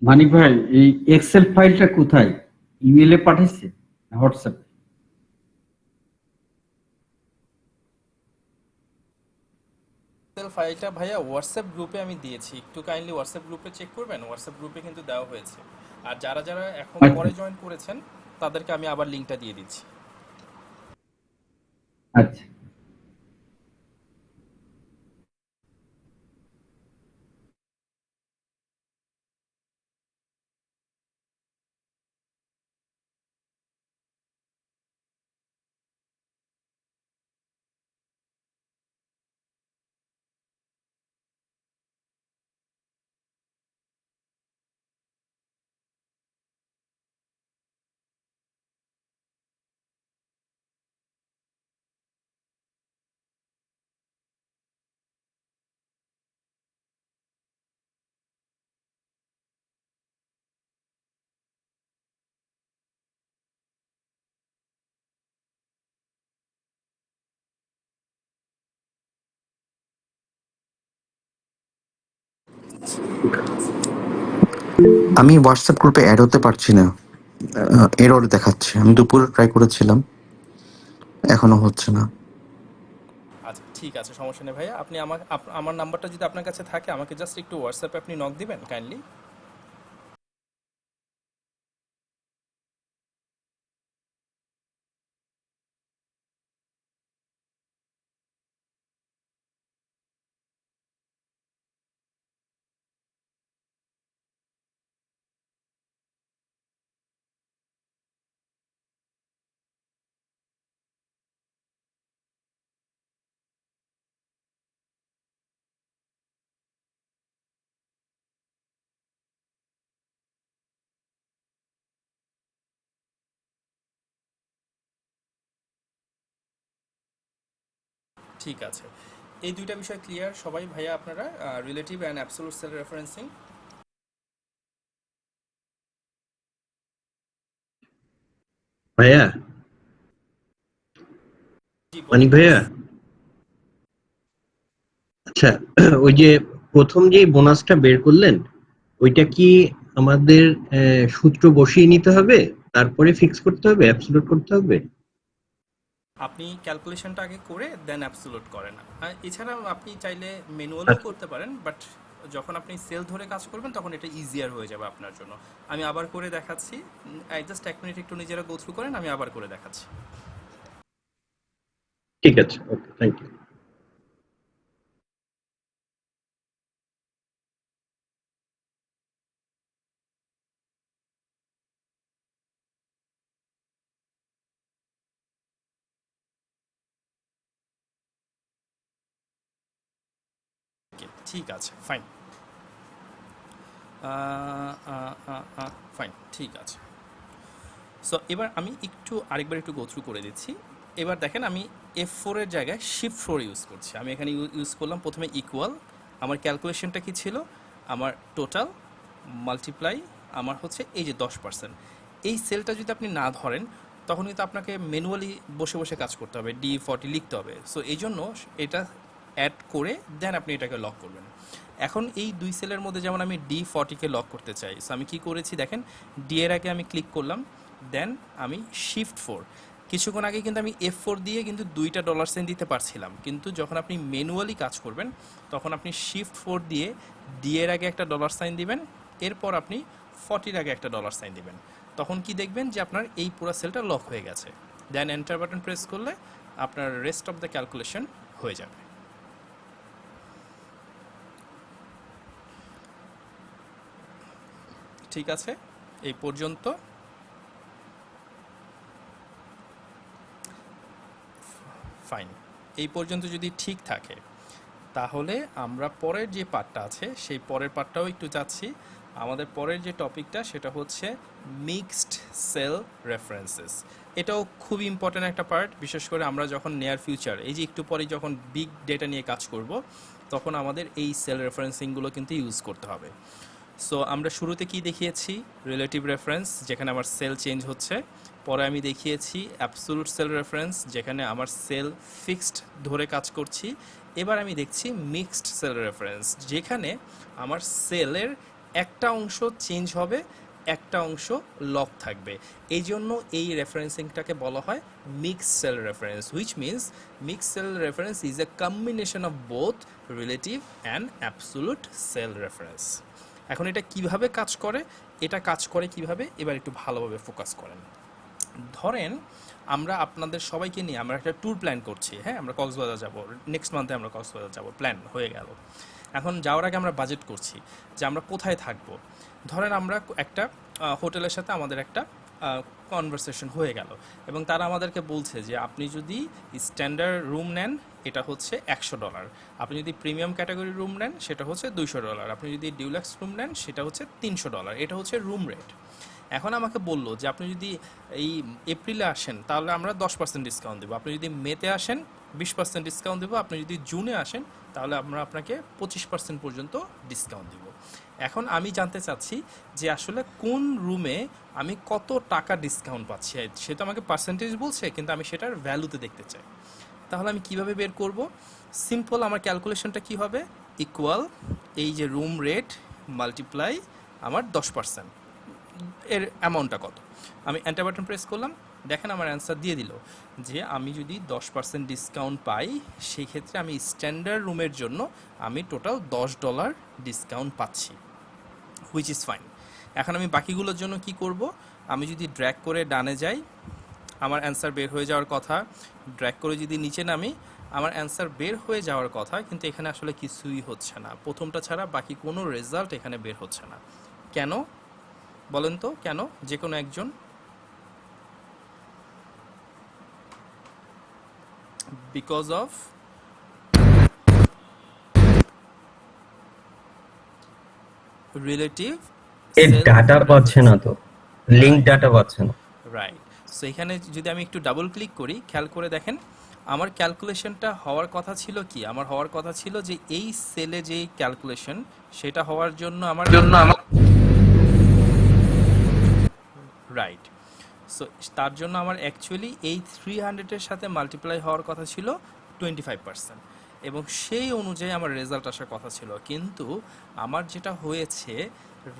মানিক ভাই, এই এক্সেল ফাইলটা কোথায়? ইমেলে পাঠাইছে না হোয়াটসঅ্যাপ? এক্সেল ফাইলটা ভাইয়া হোয়াটসঅ্যাপ গ্রুপে আমি দিয়েছি, একটু কাইন্ডলি হোয়াটসঅ্যাপ গ্রুপে চেক করবেন। হোয়াটসঅ্যাপ গ্রুপে কিন্তু দেওয়া হয়েছে, আর যারা যারা এখন পরে জয়েন করেছেন তাদেরকে আমি আবার লিঙ্কটা দিয়ে দিচ্ছি। আচ্ছা, আমি হোয়াটসঅ্যাপ গ্রুপে অ্যাড হতে পারছি না, এরর দেখাচ্ছে। আমি দুপুরে ট্রাই করেছিলাম, এখনো হচ্ছে না। আচ্ছা ঠিক আছে, সমস্যা নেই ভাইয়া। আপনি আমার নাম্বারটা যদি আপনার কাছে থাকে আমাকে জাস্ট একটু হোয়াটসঅ্যাপে আপনি নক দিবেন কাইন্ডলি। ঠিক আছে, এই দুইটা বিষয় ক্লিয়ার সবাই ভাইয়া আপনারা? Relative and absolute cell referencing. ভাইয়া, মানিক ভাইয়া, আচ্ছা, ওই যে প্রথম যে বোনাসটা বের করলেন ওইটা কি আমাদের সূত্র বসিয়ে নিতে হবে, তারপরে ফিক্স করতে হবে, অ্যাবসলিউট করতে হবে? আপনি ক্যালকুলেশনটা আগে করে দেন অ্যাবসোলুট করেন। এছাড়া আপনি চাইলে ম্যানুয়ালও করতে পারেন, বাট যখন আপনি সেল ধরে কাজ করবেন তখন এটা ইজিয়ার হয়ে যাবে আপনার জন্য। আমি আবার করে দেখাচ্ছি, জাস্ট 1 মিনিট একটু নিজেরা গো থ্রু করেন, আমি আবার করে দেখাচ্ছি। ঠিক আছে, ওকে, থ্যাংক ইউ। ঠিক আছে, ফাইন, ফাইন, ঠিক আছে। সো এবার আমি আরেকবার একটু গো থ্রু করে দিচ্ছি। এবার দেখেন আমি F4 এর জায়গায় শিফট 4 ইউজ করছি। আমি এখানে ইউজ করলাম প্রথমে ইকুয়াল, আমার ক্যালকুলেশনটা কি ছিল, আমার টোটাল মাল্টিপ্লাই আমার হচ্ছে এই যে 10%। এই সেলটা যদি আপনি না ধরেন তখন কিন্তু আপনাকে ম্যানুয়ালি বসে বসে কাজ করতে হবে, D40 লিখতে হবে। সো এই জন্য এটা অ্যাড করে দেন আপনি এটাকে লক করবেন। এখন এই দুই সেলের মধ্যে যেমন আমি D40কে লক করতে চাই, সো আমি কি করেছি দেখেন, ডি এর আগে আমি ক্লিক করলাম, দেন আমি শিফট 4। কিছুক্ষণ আগে কিন্তু আমি F4 দিয়ে কিন্তু 2টা ডলার সাইন দিতে পারছিলাম, কিন্তু যখন আপনি ম্যানুয়ালি কাজ করবেন তখন আপনি শিফট 4 দিয়ে ডি এর আগে একটা ডলার সাইন দিবেন, এরপর আপনি 40 আগে একটা ডলার সাইন দিবেন। তখন কি দেখবেন যে আপনার এই পুরো সেলটা লক হয়ে গেছে। দেন এন্টার বাটন প্রেস করলে আপনার রেস্ট অফ দ্য ক্যালকুলেশন হয়ে যাবে। ঠিক আছে, এই পর্যন্ত। ফাইন, এই পর্যন্ত যদি ঠিক থাকে তাহলে আমরা পরের যে পার্টটা আছে সেই পরের পার্টটাও একটু যাচ্ছি। আমাদের পরের যে টপিকটা সেটা হচ্ছে মিক্সড সেল রেফারেন্সেস। এটাও খুব ইম্পর্ট্যান্ট একটা পার্ট, বিশেষ করে আমরা যখন নিয়ার ফিউচার এই যে একটু পরে যখন বিগ ডেটা নিয়ে কাজ করব তখন আমাদের এই সেল রেফারেন্সিংগুলো কিন্তু ইউজ করতে হবে। সো আমরা শুরুতে কি দেখিয়েছি, রিলেটিভ রেফারেন্স যেখানে আমার সেল চেঞ্জ হচ্ছে, পরে আমি দেখিয়েছি অ্যাবসোলুট সেল রেফারেন্স যেখানে আমার সেল ফিক্সড ধরে কাজ করছি। এবার আমি দেখছি মিক্সড সেল রেফারেন্স যেখানে আমার সেলের একটা অংশ চেঞ্জ হবে, একটা অংশ লক থাকবে। এই জন্য এই রেফারেন্সিংটাকে বলা হয় mixed cell reference, which means mixed cell reference is a combination of both relative and absolute cell reference. এখন এটা কিভাবে কাজ করে, এটা কাজ করে কিভাবে, এবার একটু ভালোভাবে ফোকাস করেন। ধরেন আমরা আপনাদের সবাইকে নিয়ে আমরা একটা ট্যুর প্ল্যান করছি, হ্যাঁ, আমরা কক্সবাজার যাব, নেক্সট মান্থে আমরা কক্সবাজার যাব, প্ল্যান হয়ে গেল। এখন যাওয়ার আগে আমরা বাজেট করছি যে আমরা কোথায় থাকব। ধরেন আমরা একটা হোটেলের সাথে আমাদের একটা কনভারসেশন হয়ে গেল এবং তারা আমাদেরকে বলছে যে আপনি যদি স্ট্যান্ডার্ড রুম নেন এটা হচ্ছে $100, আপনি যদি প্রিমিয়াম ক্যাটাগরি রুম নেন সেটা হচ্ছে $200, আপনি যদি ডিউলাক্স রুম নেন সেটা হচ্ছে $300। এটা হচ্ছে রুম রেট। এখন আমাকে বললো যে আপনি যদি এই এপ্রিলে আসেন তাহলে আমরা 10% ডিসকাউন্ট দেবো, আপনি যদি মেতে আসেন 20% ডিসকাউন্ট দেবো, আপনি যদি জুনে আসেন তাহলে আমরা আপনাকে 25% পর্যন্ত ডিসকাউন্ট দেবো। এখন আমি জানতে চাচ্ছি যে আসলে কোন রুমে আমি কত টাকা ডিসকাউন্ট পাচ্ছি, সে তো আমাকে পার্সেন্টেজ বলছে কিন্তু আমি সেটার ভ্যালুতে দেখতে চাই। তাহলে আমি কিভাবে বের করব? সিম্পল, আমার ক্যালকুলেশনটা কি হবে, ইকুয়াল এই যে রুম রেট মাল্টিপ্লাই আমার 10%, এর অ্যামাউন্টটা কত। আমি এন্টার বাটন প্রেস করলাম, দেখেন আমার অ্যান্সার দিয়ে দিল যে আমি যদি 10% ডিসকাউন্ট পাই সেই ক্ষেত্রে আমি স্ট্যান্ডার্ড রুমের জন্য আমি টোটাল $10 ডিসকাউন্ট পাচ্ছি, হুইচ ইজ ফাইন। এখন আমি বাকিগুলোর জন্য কি করব, আমি যদি ড্র্যাগ করে ডানে যাই আমার অ্যান্সার বের হয়ে যাওয়ার কথা, ড্র্যাগ করে যদি নিচে নামি আমার অ্যান্সার বের হয়ে যাওয়ার কথা, কিন্তু এখানে আসলে কিছুই হচ্ছে না। প্রথমটা ছাড়া বাকি কোনো রেজাল্ট এখানে বের হচ্ছে না। কেন বলেন তো, কেন? যে কোনো একজন। বিকজ অফ রিলেটিভ এর ডাটা পাচ্ছে না, তো লিংক ডাটা পাচ্ছে না। রাইট। সো এখানে যদি আমি একটু ডাবল ক্লিক করি, খেয়াল করে দেখেন আমার ক্যালকুলেশনটা হওয়ার কথা ছিল কি, আমার হওয়ার কথা ছিল যে এই সেলে যে ক্যালকুলেশন সেটা হওয়ার জন্য আমার রাইট। সো তার জন্য আমার অ্যাকচুয়ালি এই 300-এর সাথে মাল্টিপ্লাই হওয়ার কথা ছিল 25%। এবং সেই অনুযায়ী আমার রেজাল্ট আসার কথা ছিল, কিন্তু আমার যেটা হয়েছে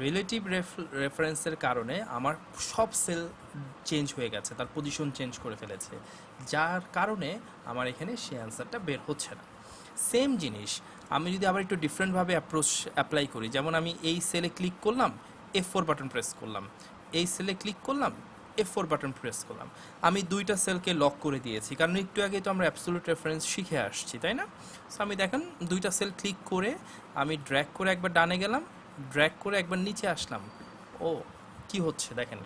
রিলেটিভ রেফারেন্সের কারণে আমার সব সেল চেঞ্জ হয়ে গেছে, তার পজিশন চেঞ্জ করে ফেলেছে, যার কারণে আমার এখানে সেই অ্যান্সারটা বের হচ্ছে না। সেম জিনিস আমি যদি আবার একটু ডিফারেন্টভাবে অ্যাপ্লাই করি, যেমন আমি এই সেলে ক্লিক করলাম, F4 বাটন প্রেস করলাম, এই সেলে ক্লিক করলাম, F4 বাটন প্রেস করলাম, আমি দুইটা সেলকে লক করে দিয়েছি, কারণ একটু আগে তো আমরা অ্যাবসোলিউট রেফারেন্স শিখে আসছি, তাই না? সো আমি দেখেন দুইটা সেল ক্লিক করে আমি ড্র্যাগ করে একবার ডানে গেলাম, ড্র্যাগ করে একবার নিচে আসলাম, ও কি হচ্ছে দেখেন,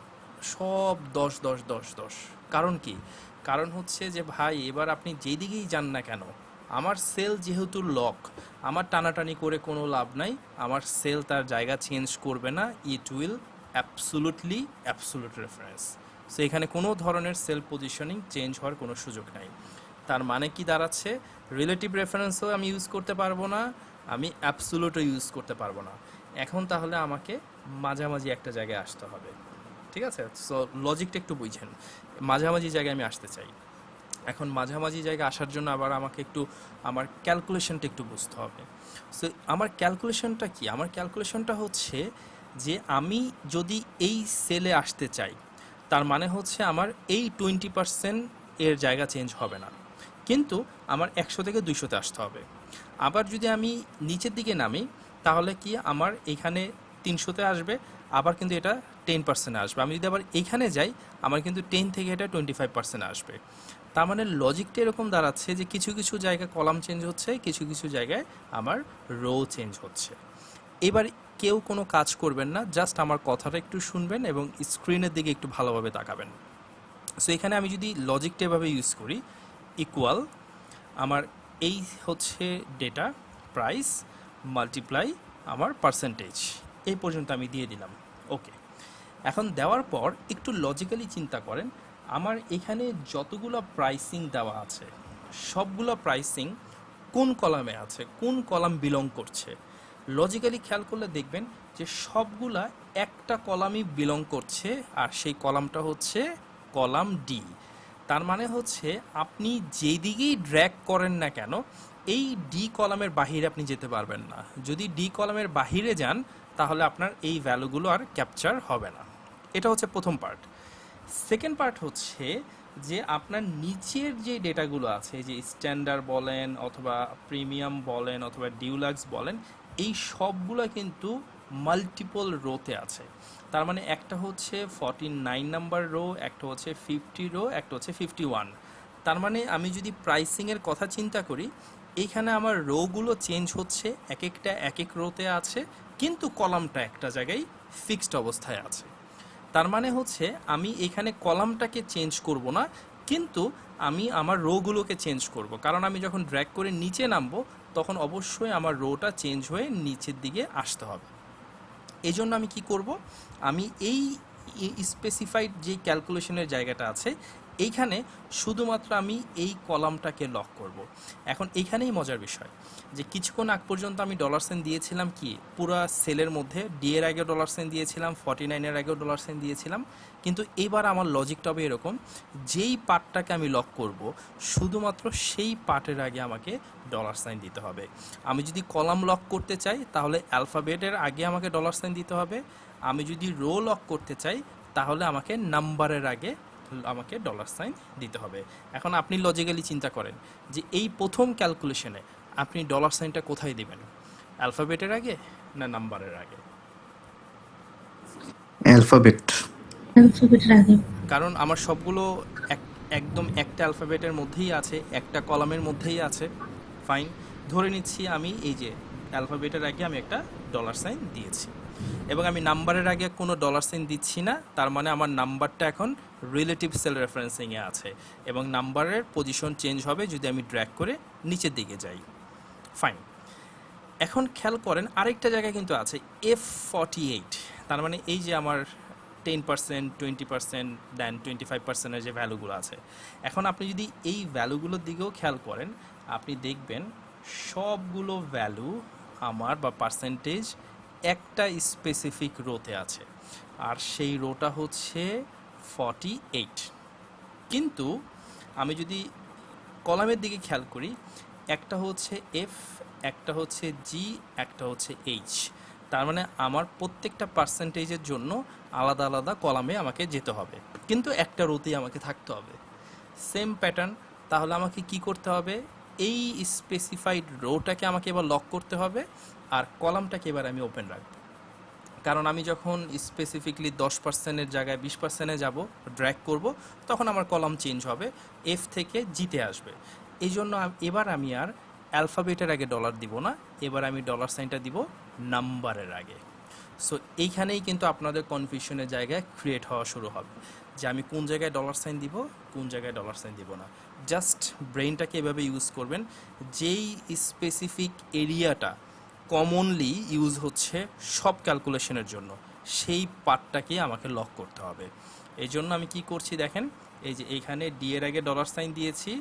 সব 10 10 10 10। কারণ কি? কারণ হচ্ছে যে ভাই এবার আপনি যেদিকেই যান না কেন, আমার সেল যেহেতু লক, আমার টানাটানি করে কোনো লাভ নাই, আমার সেল তার জায়গা চেঞ্জ করবে না, it will absolutely absolute reference. So এখানে কোনো ধরনের সেল পজিশনিং চেঞ্জ হওয়ার কোনো সুযোগ নাই। তার মানে কি দাঁড়াচ্ছে, রিলেটিভ রেফারেন্সও আমি ইউজ করতে পারবো না, আমি অ্যাবসোলুটও ইউজ করতে পারবো না। এখন তাহলে আমাকে মাঝামাঝি একটা জায়গায় আসতে হবে, ঠিক আছে? সো লজিকটা একটু বুঝছেন, মাঝামাঝি জায়গায় আমি আসতে চাই। এখন মাঝামাঝি জায়গায় আসার জন্য আবার আমাকে একটু আমার ক্যালকুলেশনটা একটু বুঝতে হবে। সো আমার ক্যালকুলেশনটা কি? আমার ক্যালকুলেশনটা হচ্ছে যে আমি যদি এই সেলে আসতে চাই, তার মানে হচ্ছে আমার এই 20% এর জায়গা চেঞ্জ হবে না, কিন্তু আমার 100 থেকে 200-তে আসতে হবে। আবার যদি আমি নিচের দিকে নামি, তাহলে কি আমার এখানে 300-তে আসবে, আবার কিন্তু এটা 10% আসবে। আমি যদি আবার এইখানে যাই, আমার কিন্তু 10 থেকে এটা 25% আসবে। তার মানে লজিকটা এরকম দাঁড়াচ্ছে যে কিছু কিছু জায়গায় কলাম চেঞ্জ হচ্ছে, কিছু কিছু জায়গায় আমার রো চেঞ্জ হচ্ছে। এবার কেউ কোনো কাজ করবেন না, জাস্ট আমার কথাটা একটু শুনবেন এবং স্ক্রিনের দিকে একটু ভালোভাবে তাকাবেন। সো এখানে আমি যদি লজিকটা এভাবে ইউজ করি, ইকুয়াল আমার এই হচ্ছে ডেটা প্রাইস মাল্টিপ্লাই আমার পার্সেন্টেজ, এই পর্যন্ত আমি দিয়ে দিলাম। ওকে, এখন দেওয়ার পর একটু লজিক্যালি চিন্তা করেন, আমার এখানে যতগুলো প্রাইসিং দেওয়া আছে সবগুলো প্রাইসিং কোন কলামে আছে, কোন কলাম বিলং করছে। লজিক্যালি খেয়াল করলে দেখবেন যে সবগুলা একটা কলামই বিলং করছে, আর সেই কলামটা হচ্ছে কলাম ডি। তার মানে হচ্ছে আপনি যেদিকেই ড্র্যাগ করেন না কেন, এই ডি কলামের বাহিরে আপনি যেতে পারবেন না। যদি ডি কলামের বাহিরে যান, তাহলে আপনার এই ভ্যালুগুলো আর ক্যাপচার হবে না। এটা হচ্ছে প্রথম পার্ট। সেকেন্ড পার্ট হচ্ছে যে আপনার নিচের যে ডেটাগুলো আছে, যে স্ট্যান্ডার্ড বলেন অথবা প্রিমিয়াম বলেন অথবা ডিউলাক্স বলেন, এই সবগুলো কিন্তু মাল্টিপল রোতে আছে। তার মানে একটা হচ্ছে 49 নাম্বার রো, একটা হচ্ছে 50 রো, একটা হচ্ছে 51। তার মানে আমি যদি প্রাইসিংয়ের কথা চিন্তা করি, এইখানে আমার রোগুলো চেঞ্জ হচ্ছে, এক একটা এক এক রোতে আছে, কিন্তু কলামটা একটা জায়গায় ফিক্সড অবস্থায় আছে। তার মানে হচ্ছে আমি এখানে কলামটাকে চেঞ্জ করব না, কিন্তু আমি আমার রোগুলোকে চেঞ্জ করব, কারণ আমি যখন ড্র্যাগ করে নিচে নামবো তখন অবশ্যই আমার রোটা চেঞ্জ হয়ে নিচের দিকে আসতে হবে। এই জন্য আমি কি করব, আমি এই স্পেসিফাইড যে ক্যালকুলেশনের জায়গাটা আছে এইখানে শুধুমাত্র আমি এই কলামটাকে লক করব। এখন এইখানেই মজার বিষয় যে কিছুক্ষণ আগ পর্যন্ত আমি ডলার সেন্ট দিয়েছিলাম কি পুরো সেলের মধ্যে, ডি এর আগেও ডলার সেন্ট দিয়েছিলাম, 49 এর আগেও ডলার সেন্ট দিয়েছিলাম, কিন্তু এবার আমার লজিকটা হবে এরকম, যেই পার্টটাকে আমি লক করব শুধুমাত্র সেই পার্টের আগে আমাকে ডলার সাইন দিতে হবে। আমি যদি কলাম লক করতে চাই তাহলে অ্যালফাবেটের আগে আমাকে ডলার সাইন দিতে হবে, আমি যদি রো লক করতে চাই তাহলে আমাকে নাম্বারের আগে আমাকে ডলার সাইন দিতে হবে। এখন আপনি লজিক্যালি চিন্তা করেন যে এই প্রথম ক্যালকুলেশনে আপনি ডলার সাইনটা কোথায় দিবেন, অ্যালফাবেটের আগে না নাম্বারের আগে? অ্যালফাবেট। অ্যালফাবেটের আগে। কারণ আমার সবগুলো একদম একটা অ্যালফাবেটের মধ্যেই আছে, একটা কলামের মধ্যেই আছে। ফাইন, ধরে নিচ্ছি আমি এই যে অ্যালফাবেটের আগে আমি একটা ডলার সাইন দিয়েছি এবং আমি নাম্বারের আগে কোনো ডলার সাইন দিচ্ছি না, তার মানে আমার নাম্বারটা এখন রিলেটিভ সেল রেফারেন্সিংয়ে আছে এবং নাম্বারের পজিশন চেঞ্জ হবে যদি আমি ড্র্যাগ করে নিচের দিকে যাই। ফাইন, এখন খেয়াল করেন আরেকটা জায়গায় কিন্তু আছে F48, তার মানে এই যে আমার 10%, 20%, দেন 25%-এর যে ভ্যালুগুলো আছে। এখন আপনি যদি এই ভ্যালুগুলোর দিকেও খেয়াল করেন, আপনি দেখবেন সবগুলো ভ্যালু আমার বা পার্সেন্টেজ একটা স্পেসিফিক রোতে আছে, আর সেই রোটা হচ্ছে 48। কিন্তু আমি যদি কলামের দিকে খেয়াল করি, একটা হচ্ছে এফ, একটা হচ্ছে জি, একটা হচ্ছে এইচ। তার মানে আমার প্রত্যেকটা পার্সেন্টেজের জন্য আলাদা আলাদা কলামে আমাকে যেতে হবে, কিন্তু একটা রোতেই আমাকে থাকতে হবে। Same pattern. তাহলে আমাকে কি করতে হবে, এই স্পেসিফাইড রোটাকে আমাকে এবার লক করতে হবে, আর কলামটাকে এবার আমি ওপেন রাখবো। কারণ আমি যখন স্পেসিফিকলি 10%-এর জায়গায় 20%-এ যাব, ড্র্যাগ করব, তখন আমার কলাম চেঞ্জ হবে, এফ থেকে জিতে আসবে। এই জন্য এবার আমি আর অ্যালফাবেটের আগে ডলার দিব না, এবার আমি ডলার সাইনটা দিব নাম্বারের আগে। সো এইখানেই কিন্তু আপনাদের কনফিউশনের জায়গায় ক্রিয়েট হওয়া শুরু হবে যে আমি কোন জায়গায় ডলার সাইন দিব, কোন জায়গায় ডলার সাইন দিব না। জাস্ট ব্রেইনটাকে এভাবে ইউজ করবেন, যেই স্পেসিফিক এরিয়াটা কমনলি ইউজ হচ্ছে সব ক্যালকুলেশনের জন্য, সেই পার্টটাকে আমাকে লক করতে হবে। এই জন্য আমি কি করছি দেখেন, এই যে এইখানে ডি এর আগে ডলার সাইন দিয়েছি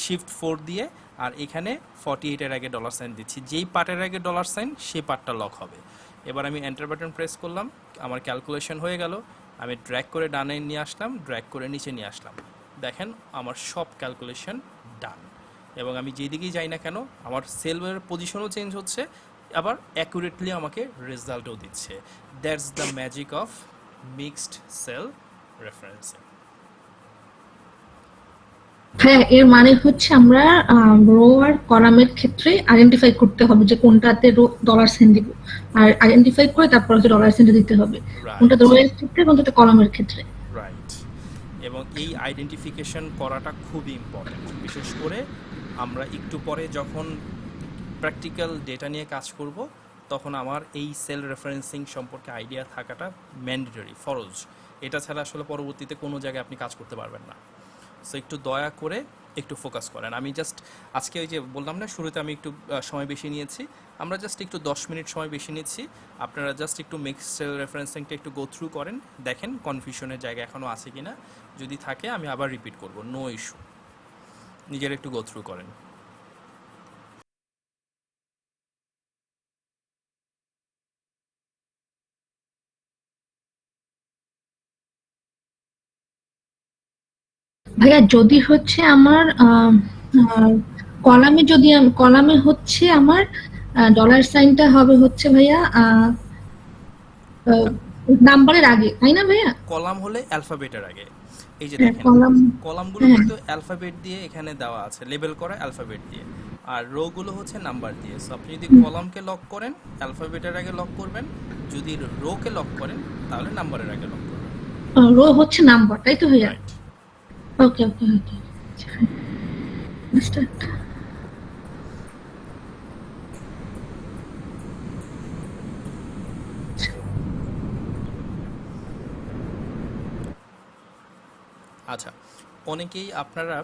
শিফট 4 দিয়ে, আর এখানে 48-এর আগে ডলার সাইন দিচ্ছি। যেই পার্টের আগে ডলার সাইন সেই পার্টটা লক হবে। এবার আমি এন্টার বাটন প্রেস করলাম, আমার ক্যালকুলেশন হয়ে গেল। আমি ড্র্যাগ করে ডানে নিয়ে আসলাম, ড্র্যাগ করে নিচে নিয়ে আসলাম, দেখেন আমার সব ক্যালকুলেশন ডান। এবং আমি যেদিকেই যাই না কেন আমার সেলের পজিশনও চেঞ্জ হচ্ছে, আবার অ্যাকুরেটলি আমাকে রেজাল্টও দিচ্ছে। That's the magic of mixed cell referencing. হ্যাঁ, এর মানে হচ্ছে আমরা রো আর কলামের ক্ষেত্রে আইডেন্টিফাই করতে হবে যে কোনটাতে ডলার সাইন দিব, আর আইডেন্টিফাই করে তারপর হচ্ছে ডলার সাইনটা দিতে হবে, কোনটা রো এর ক্ষেত্রে কোনটা কলামের ক্ষেত্রে। রাইট। এবং এই আইডেন্টিফিকেশন করাটা খুবই ইম্পর্ট্যান্ট, বিশেষ করে আমরা একটু পরে যখন প্র্যাকটিক্যাল ডেটা নিয়ে কাজ করব, তখন আমার এই সেল রেফারেন্সিং সম্পর্কে আইডিয়া থাকাটা ম্যান্ডেটরি, ফরজ। এটা ছাড়া আসলে পরবর্তীতে কোনো জায়গায় আপনি কাজ করতে পারবেন না। সো একটু দয়া করে একটু ফোকাস করেন। আমি জাস্ট আজকে ওই যে বললাম না শুরুতে আমি একটু সময় বেশি নিয়েছি, আমরা জাস্ট একটু 10 মিনিট সময় বেশি নিচ্ছি। আপনারা জাস্ট একটু মিক্সড সেল রেফারেন্সিংটা একটু গো থ্রু করেন, দেখেন কনফিউশনের জায়গা এখনও আছে কি না। যদি থাকে আমি আবার রিপিট করব, নো ইস্যু। নিজের একটু গো থ্রু করেন। ভাইয়া যদি হচ্ছে আমার কলামে যদি কলামে হচ্ছে আমার ডলার সাইনটা হবে হচ্ছে ভাইয়া নাম্বারের আগে, তাই না ভাইয়া? কলাম হলে অ্যালফাবেটের আগে। এই যে হ্যাঁ, দেখেন কলামগুলো হ্যাঁ। কিন্তু অ্যালফাবেট দিয়ে এখানে দেওয়া আছে, লেবেল করা অ্যালফাবেট দিয়ে, আর রো গুলো হচ্ছে নাম্বার দিয়ে। সো আপনি যদি কলামকে লক করেন অ্যালফাবেটের আগে লক করবেন, যদি রোকে লক করেন তাহলে নাম্বারের আগে লক করবেন। রো হচ্ছে নাম্বার, তাই তো ভাইয়া? রাইট। ওকে ওকে ওকে। স্টার্ট। আচ্ছা, অনেকেই আপনারা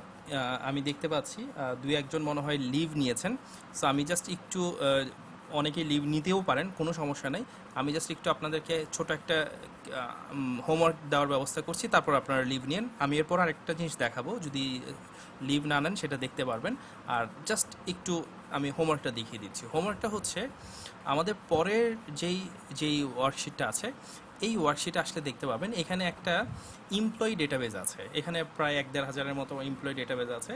আমি দেখতে পাচ্ছি দুই একজন মনে হয় লিভ নিয়েছেন। সো আমি জাস্ট একটু অনেকেই লিভ নিতেও পারেন, কোনো সমস্যা নেই। আমি জাস্ট একটু আপনাদেরকে ছোট একটা হোমওয়ার্ক দেওয়ার ব্যবস্থা করছি, তারপর আপনারা লিভ নিন। আমি এরপর আরেকটা জিনিস দেখাবো, যদি লিভ না নেন সেটা দেখতে পারবেন। আর জাস্ট একটু আমি হোমওয়ার্কটা দেখিয়ে দিচ্ছি। হোমওয়ার্কটা হচ্ছে আমাদের পরের যেই ওয়ার্কশিটটা আছে, এই ওয়ার্কশিটে আসলে দেখতে পাবেন এখানে একটা এমপ্লয়ি ডেটাবেজ আছে। এখানে প্রায় 1-1.5 হাজারের মতো এমপ্লয়ি ডেটাবেজ আছে,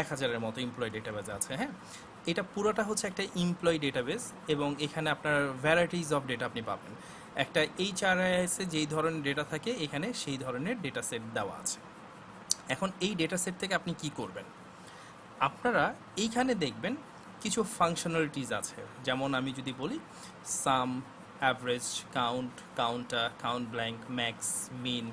1000-এর মতো এমপ্লয়ি ডেটাবেজ আছে। হ্যাঁ, এটা পুরোটা হচ্ছে একটা এমপ্লয়ি ডেটাবেজ, এবং এখানে আপনার ভ্যারাইটিস অফ ডেটা আপনি পাবেন। একটা এইচআরআইএসে যেই ধরনের ডেটা থাকে এখানে সেই ধরনের ডেটা সেট দেওয়া আছে। এখন এই ডেটা সেট থেকে আপনি কি করবেন, আপনারা এইখানে দেখবেন কিছু ফাংশনালিটিস আছে। যেমন আমি যদি বলি sum, average, count, counter, count blank, max, min,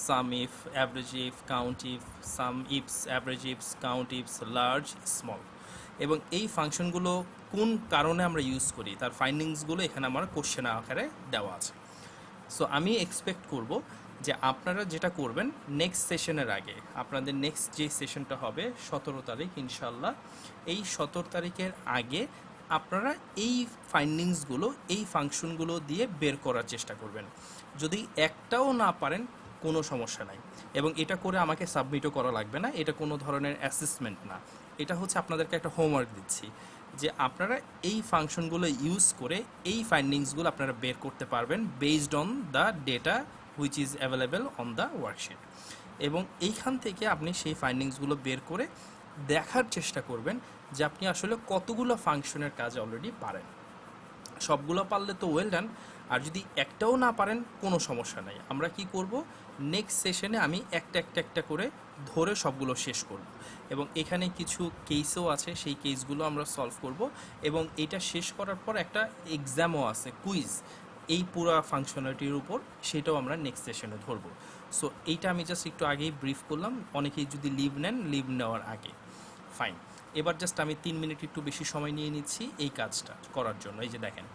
sum if, average if, count if, sum ifs, average ifs, count ifs, large, small. এবং এই ফাংশনগুলো কোন কারণে আমরা ইউজ করি তার ফাইন্ডিংসগুলো এখানে আমার কোশ্চেন আকারে দেওয়া আছে। সো আমি এক্সপেক্ট করব যে আপনারা যেটা করবেন নেক্সট সেশনের আগে, আপনাদের নেক্সট যে সেশনটা হবে 17 তারিখ ইনশাল্লাহ, এই 17 তারিখের আগে আপনারা এই ফাইন্ডিংসগুলো, এই ফাংশনগুলো দিয়ে বের করার চেষ্টা করবেন। যদি একটাও না পারেন কোনো সমস্যা নাই, এবং এটা করে আমাকে সাবমিটও করা লাগবে না, এটা কোনো ধরনের অ্যাসেসমেন্ট না। এটা হচ্ছে আপনাদেরকে একটা হোমওয়ার্ক দিচ্ছি যে আপনারা এই ফাংশনগুলো ইউজ করে এই ফাইন্ডিংসগুলো আপনারা বের করতে পারবেন based on the data which is available on the worksheet. এবং এইখান থেকে আপনি সেই ফাইন্ডিংসগুলো বের করে দেখার চেষ্টা করবেন যে আপনি আসলে কতগুলো ফাংশনের কাজ অলরেডি পারেন। সবগুলো পারলে তো ওয়েল ডান, আর যদি একটাও না পারেন কোনো সমস্যা নাই। আমরা কি করব, নেক্সট সেশনে আমি একটা করে ধরে সবগুলো শেষ করব, এবং এখানে কিছু কেসও আছে, সেই কেসগুলো আমরা সলভ করব, এবং এটা শেষ করার পর একটা এক্সামও আছে, কুইজ, এই পুরো ফাংশনালিটির উপর, সেটাও আমরা নেক্সট সেশনে ধরবো। সো এইটা আমি জাস্ট একটু আগেই ব্রিফ করলাম, অনেকেই যদি লিভ নেন, লিভ নেওয়ার আগে। ফাইন, এবার জাস্ট আমি 3 মিনিট একটু বেশি সময় নিয়ে নিচ্ছি এই কাজটা করার জন্য। এই যে দেখেন,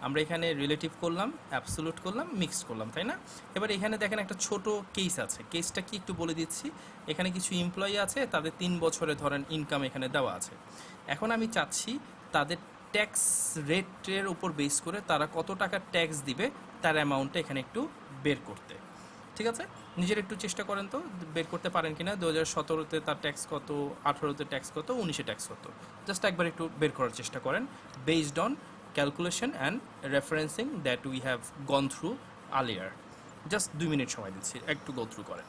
আমরা এখানে রিলেটিভ করলাম, অ্যাবসোলুট করলাম, মিক্সড করলাম, তাই না? এবার এখানে দেখেন একটা ছোট কেস আছে, কেসটা কি একটু বলে দিচ্ছি। এখানে কিছু এমপ্লয়ি আছে, তাদের 3 বছরে ধরেন ইনকাম এখানে দেওয়া আছে। এখন আমি চাচ্ছি তাদের ট্যাক্স রেটের উপর বেস করে তারা কত টাকা ট্যাক্স দিবে তার অ্যামাউন্টটা এখানে একটু বের করতে। ঠিক আছে, নিজের একটু চেষ্টা করেন তো বের করতে পারেন কিনা। 2017-তে তার ট্যাক্স কত, 18-তে ট্যাক্স কত, 19-এ ট্যাক্স কত, জাস্ট একবার একটু বের করার চেষ্টা করেন, based on calculation and referencing that we have gone through earlier. Just 2 minute সময় দিচ্ছি, একটু গো থ্রু করেন।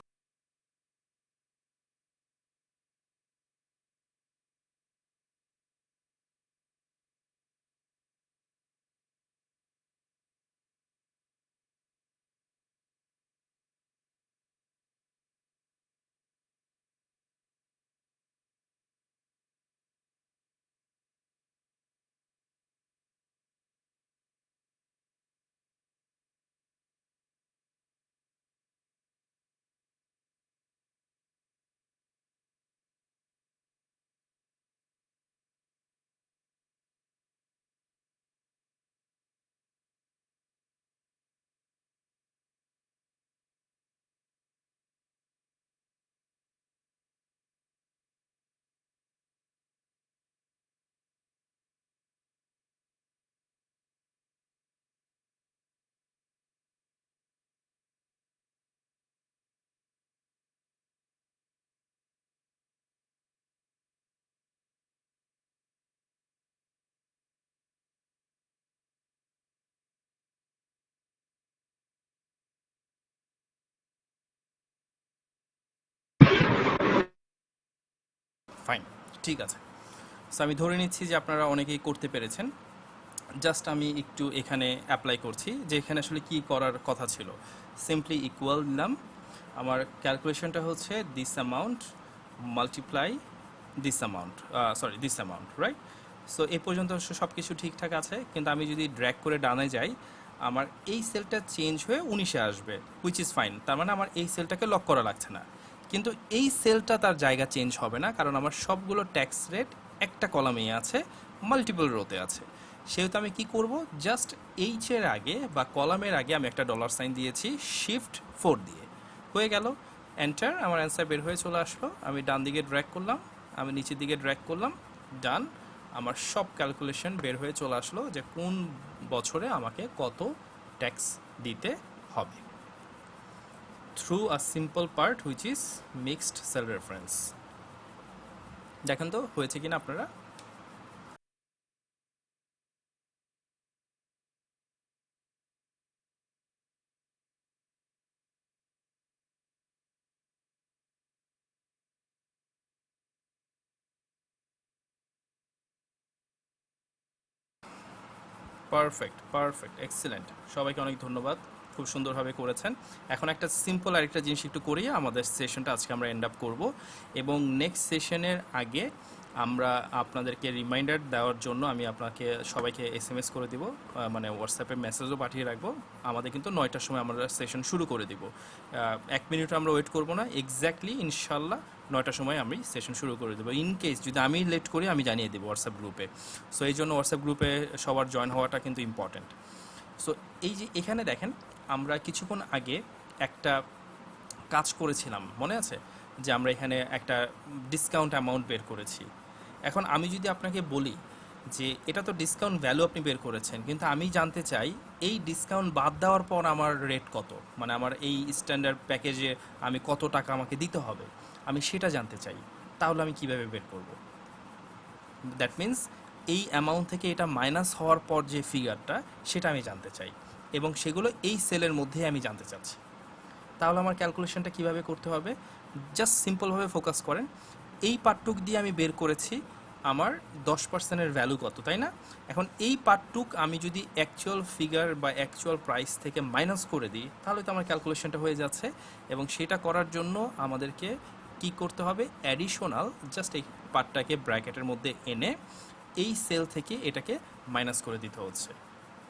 ফাইন, ঠিক আছে। সো আমি ধরে নিচ্ছি যে আপনারা অনেকেই করতে পেরেছেন। জাস্ট আমি একটু এখানে অ্যাপ্লাই করছি যে এখানে আসলে কি করার কথা ছিল। সিম্পলি ইকুয়াল দিলাম, আমার ক্যালকুলেশনটা হচ্ছে this amount multiply this amount, this amount, right? So এ পর্যন্ত সব কিছু ঠিকঠাক আছে, কিন্তু আমি যদি ড্র্যাগ করে ডানে যাই, আমার এই সেলটা চেঞ্জ হয়ে 19-এ আসবে, হুইচ ইজ ফাইন। তার মানে আমার এই সেলটাকে লক করা লাগছে না, কিন্তু এই সেলটা তার জায়গা চেঞ্জ হবে না, কারণ আমার সবগুলো ট্যাক্স রেট একটা কলামেই আছে, মাল্টিপল রোতে আছে। সেহেতু আমি কি করব, জাস্ট এইচের আগে বা কলামের আগে আমি একটা ডলার সাইন দিয়েছি, শিফট 4 দিয়ে, হয়ে গেল। এন্টার, আমার অ্যান্সার বের হয়ে চলে আসলো। আমি ডান দিকে ড্র্যাগ করলাম, আমি নিচের দিকে ড্র্যাগ করলাম, ডান, আমার সব ক্যালকুলেশন বের হয়ে চলে আসলো যে কোন বছরে আমাকে কত ট্যাক্স দিতে হবে, through a simple part which is mixed cell reference. দেখেন তো হয়েছে কিনা আপনারা। পারফেক্ট, পারফেক্ট, এক্সিলেন্ট, সবাইকে অনেক ধন্যবাদ, খুব সুন্দরভাবে করেছেন। এখন একটা সিম্পল আরেকটা জিনিস একটু করিয়ে আমাদের সেশনটা আজকে আমরা এন্ড আপ করব, এবং নেক্সট সেশনের আগে আমরা আপনাদেরকে রিমাইন্ডার দেওয়ার জন্য আমি আপনাকে সবাইকে SMS করে দিব, মানে হোয়াটসঅ্যাপে মেসেজও পাঠিয়ে রাখবো। আমাদের কিন্তু 9টার সময় আমরা সেশন শুরু করে দিব, 1 মিনিট আমরা ওয়েট করব না, এক্স্যাক্টলি ইনশাল্লাহ 9টার সময় আমি সেশন শুরু করে দেবো। ইন কেস যদি আমি লেট করি আমি জানিয়ে দেবো হোয়াটসঅ্যাপ গ্রুপে। সো এই জন্য হোয়াটসঅ্যাপ গ্রুপে সবার জয়েন হওয়াটা কিন্তু ইম্পর্ট্যান্ট। সো এই যে এখানে দেখেন, আমরা কিছুক্ষণ আগে একটা কাজ করেছিলাম, মনে আছে যে আমরা এখানে একটা ডিসকাউন্ট অ্যামাউন্ট বের করেছি। এখন আমি যদি আপনাকে বলি যে এটা তো ডিসকাউন্ট ভ্যালু আপনি বের করেছেন, কিন্তু আমি জানতে চাই এই ডিসকাউন্ট বাদ দেওয়ার পর আমার রেট কত, মানে আমার এই স্ট্যান্ডার্ড প্যাকেজে আমি কত টাকা আমাকে দিতে হবে, আমি সেটা জানতে চাই। তাহলে আমি কিভাবে বের করব? দ্যাট মিন্স এই অ্যামাউন্ট থেকে এটা মাইনাস হওয়ার পর যে ফিগারটা, সেটা আমি জানতে চাই, এবং সেগুলো এই সেলের মধ্যেই আমি জানতে চাচ্ছি। তাহলে আমার ক্যালকুলেশনটা কিভাবে করতে হবে, জাস্ট সিম্পলভাবে ফোকাস করেন। এই পার্টটুক দিয়ে আমি বের করেছি আমার 10%-এর ভ্যালু কত, তাই না? এখন এই পার্টটুক আমি যদি অ্যাকচুয়াল ফিগার বা অ্যাকচুয়াল প্রাইস থেকে মাইনাস করে দিই, তাহলে তো আমার ক্যালকুলেশনটা হয়ে যাচ্ছে। এবং সেটা করার জন্য আমাদেরকে কি করতে হবে, অ্যাডিশনাল জাস্ট এই পার্টটাকে ব্র্যাকেটের মধ্যে এনে এই সেল থেকে এটাকে মাইনাস করে দিতে হচ্ছে,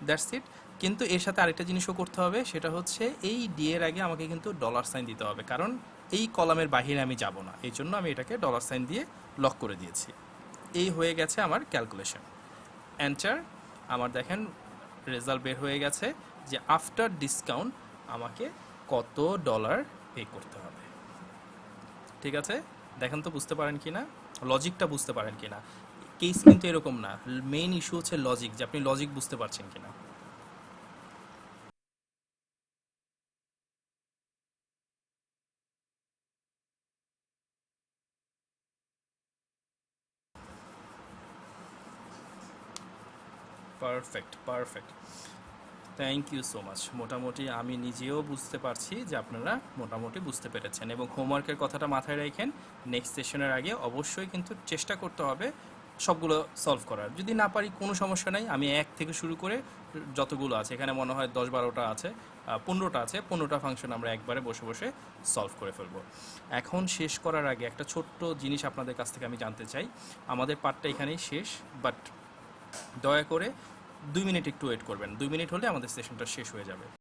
দ্যাটস ইট। কিন্তু এর সাথে আরেকটা জিনিসও করতে হবে, সেটা হচ্ছে এই ডি এর আগে আমাকে কিন্তু ডলার সাইন দিতে হবে, কারণ এই কলামের বাইরে আমি যাব না, এই জন্য আমি এটাকে ডলার সাইন দিয়ে লক করে দিয়েছি। এই হয়ে গেছে আমার ক্যালকুলেশন। এন্টার। আমার দেখেন রেজাল্ট বের হয়ে গেছে যে আফটার ডিসকাউন্ট আমাকে কত ডলার পে করতে হবে। ঠিক আছে, দেখেন তো বুঝতে পারেন কি না, লজিকটা বুঝতে পারেন কি না। কেস কিন্তু এরকম না, মেইন ইস্যু হচ্ছে লজিক, যে আপনি লজিক বুঝতে পারছেন কিনা। Perfect perfect, thank you so much. মোটামুটি আমি নিজেও বুঝতে পারছি যে আপনারা মোটামুটি বুঝতে পেরেছেন। এবং হোমওয়ার্কের কথাটা মাথায় রাখেন, নেক্সট সেশনের আগে অবশ্যই কিন্তু চেষ্টা করতে হবে সবগুলো সলভ করার। যদি না পারি কোনো সমস্যা নাই, আমি 1 থেকে শুরু করে যতগুলো আছে, এখানে মনে হয় 10-12টা আছে, 15টা আছে, 15টা ফাংশন আমরা একবারে বসে বসে সলভ করে ফেলবো। এখন শেষ করার আগে একটা ছোট্ট জিনিস আপনাদের কাছ থেকে আমি জানতে চাই। আমাদের পার্টটা এখানেই শেষ, বাট দয়া করে 2 মিনিট একটু ওয়েট করবেন। 2 মিনিট হলে আমাদের সেশনটা শেষ হয়ে যাবে।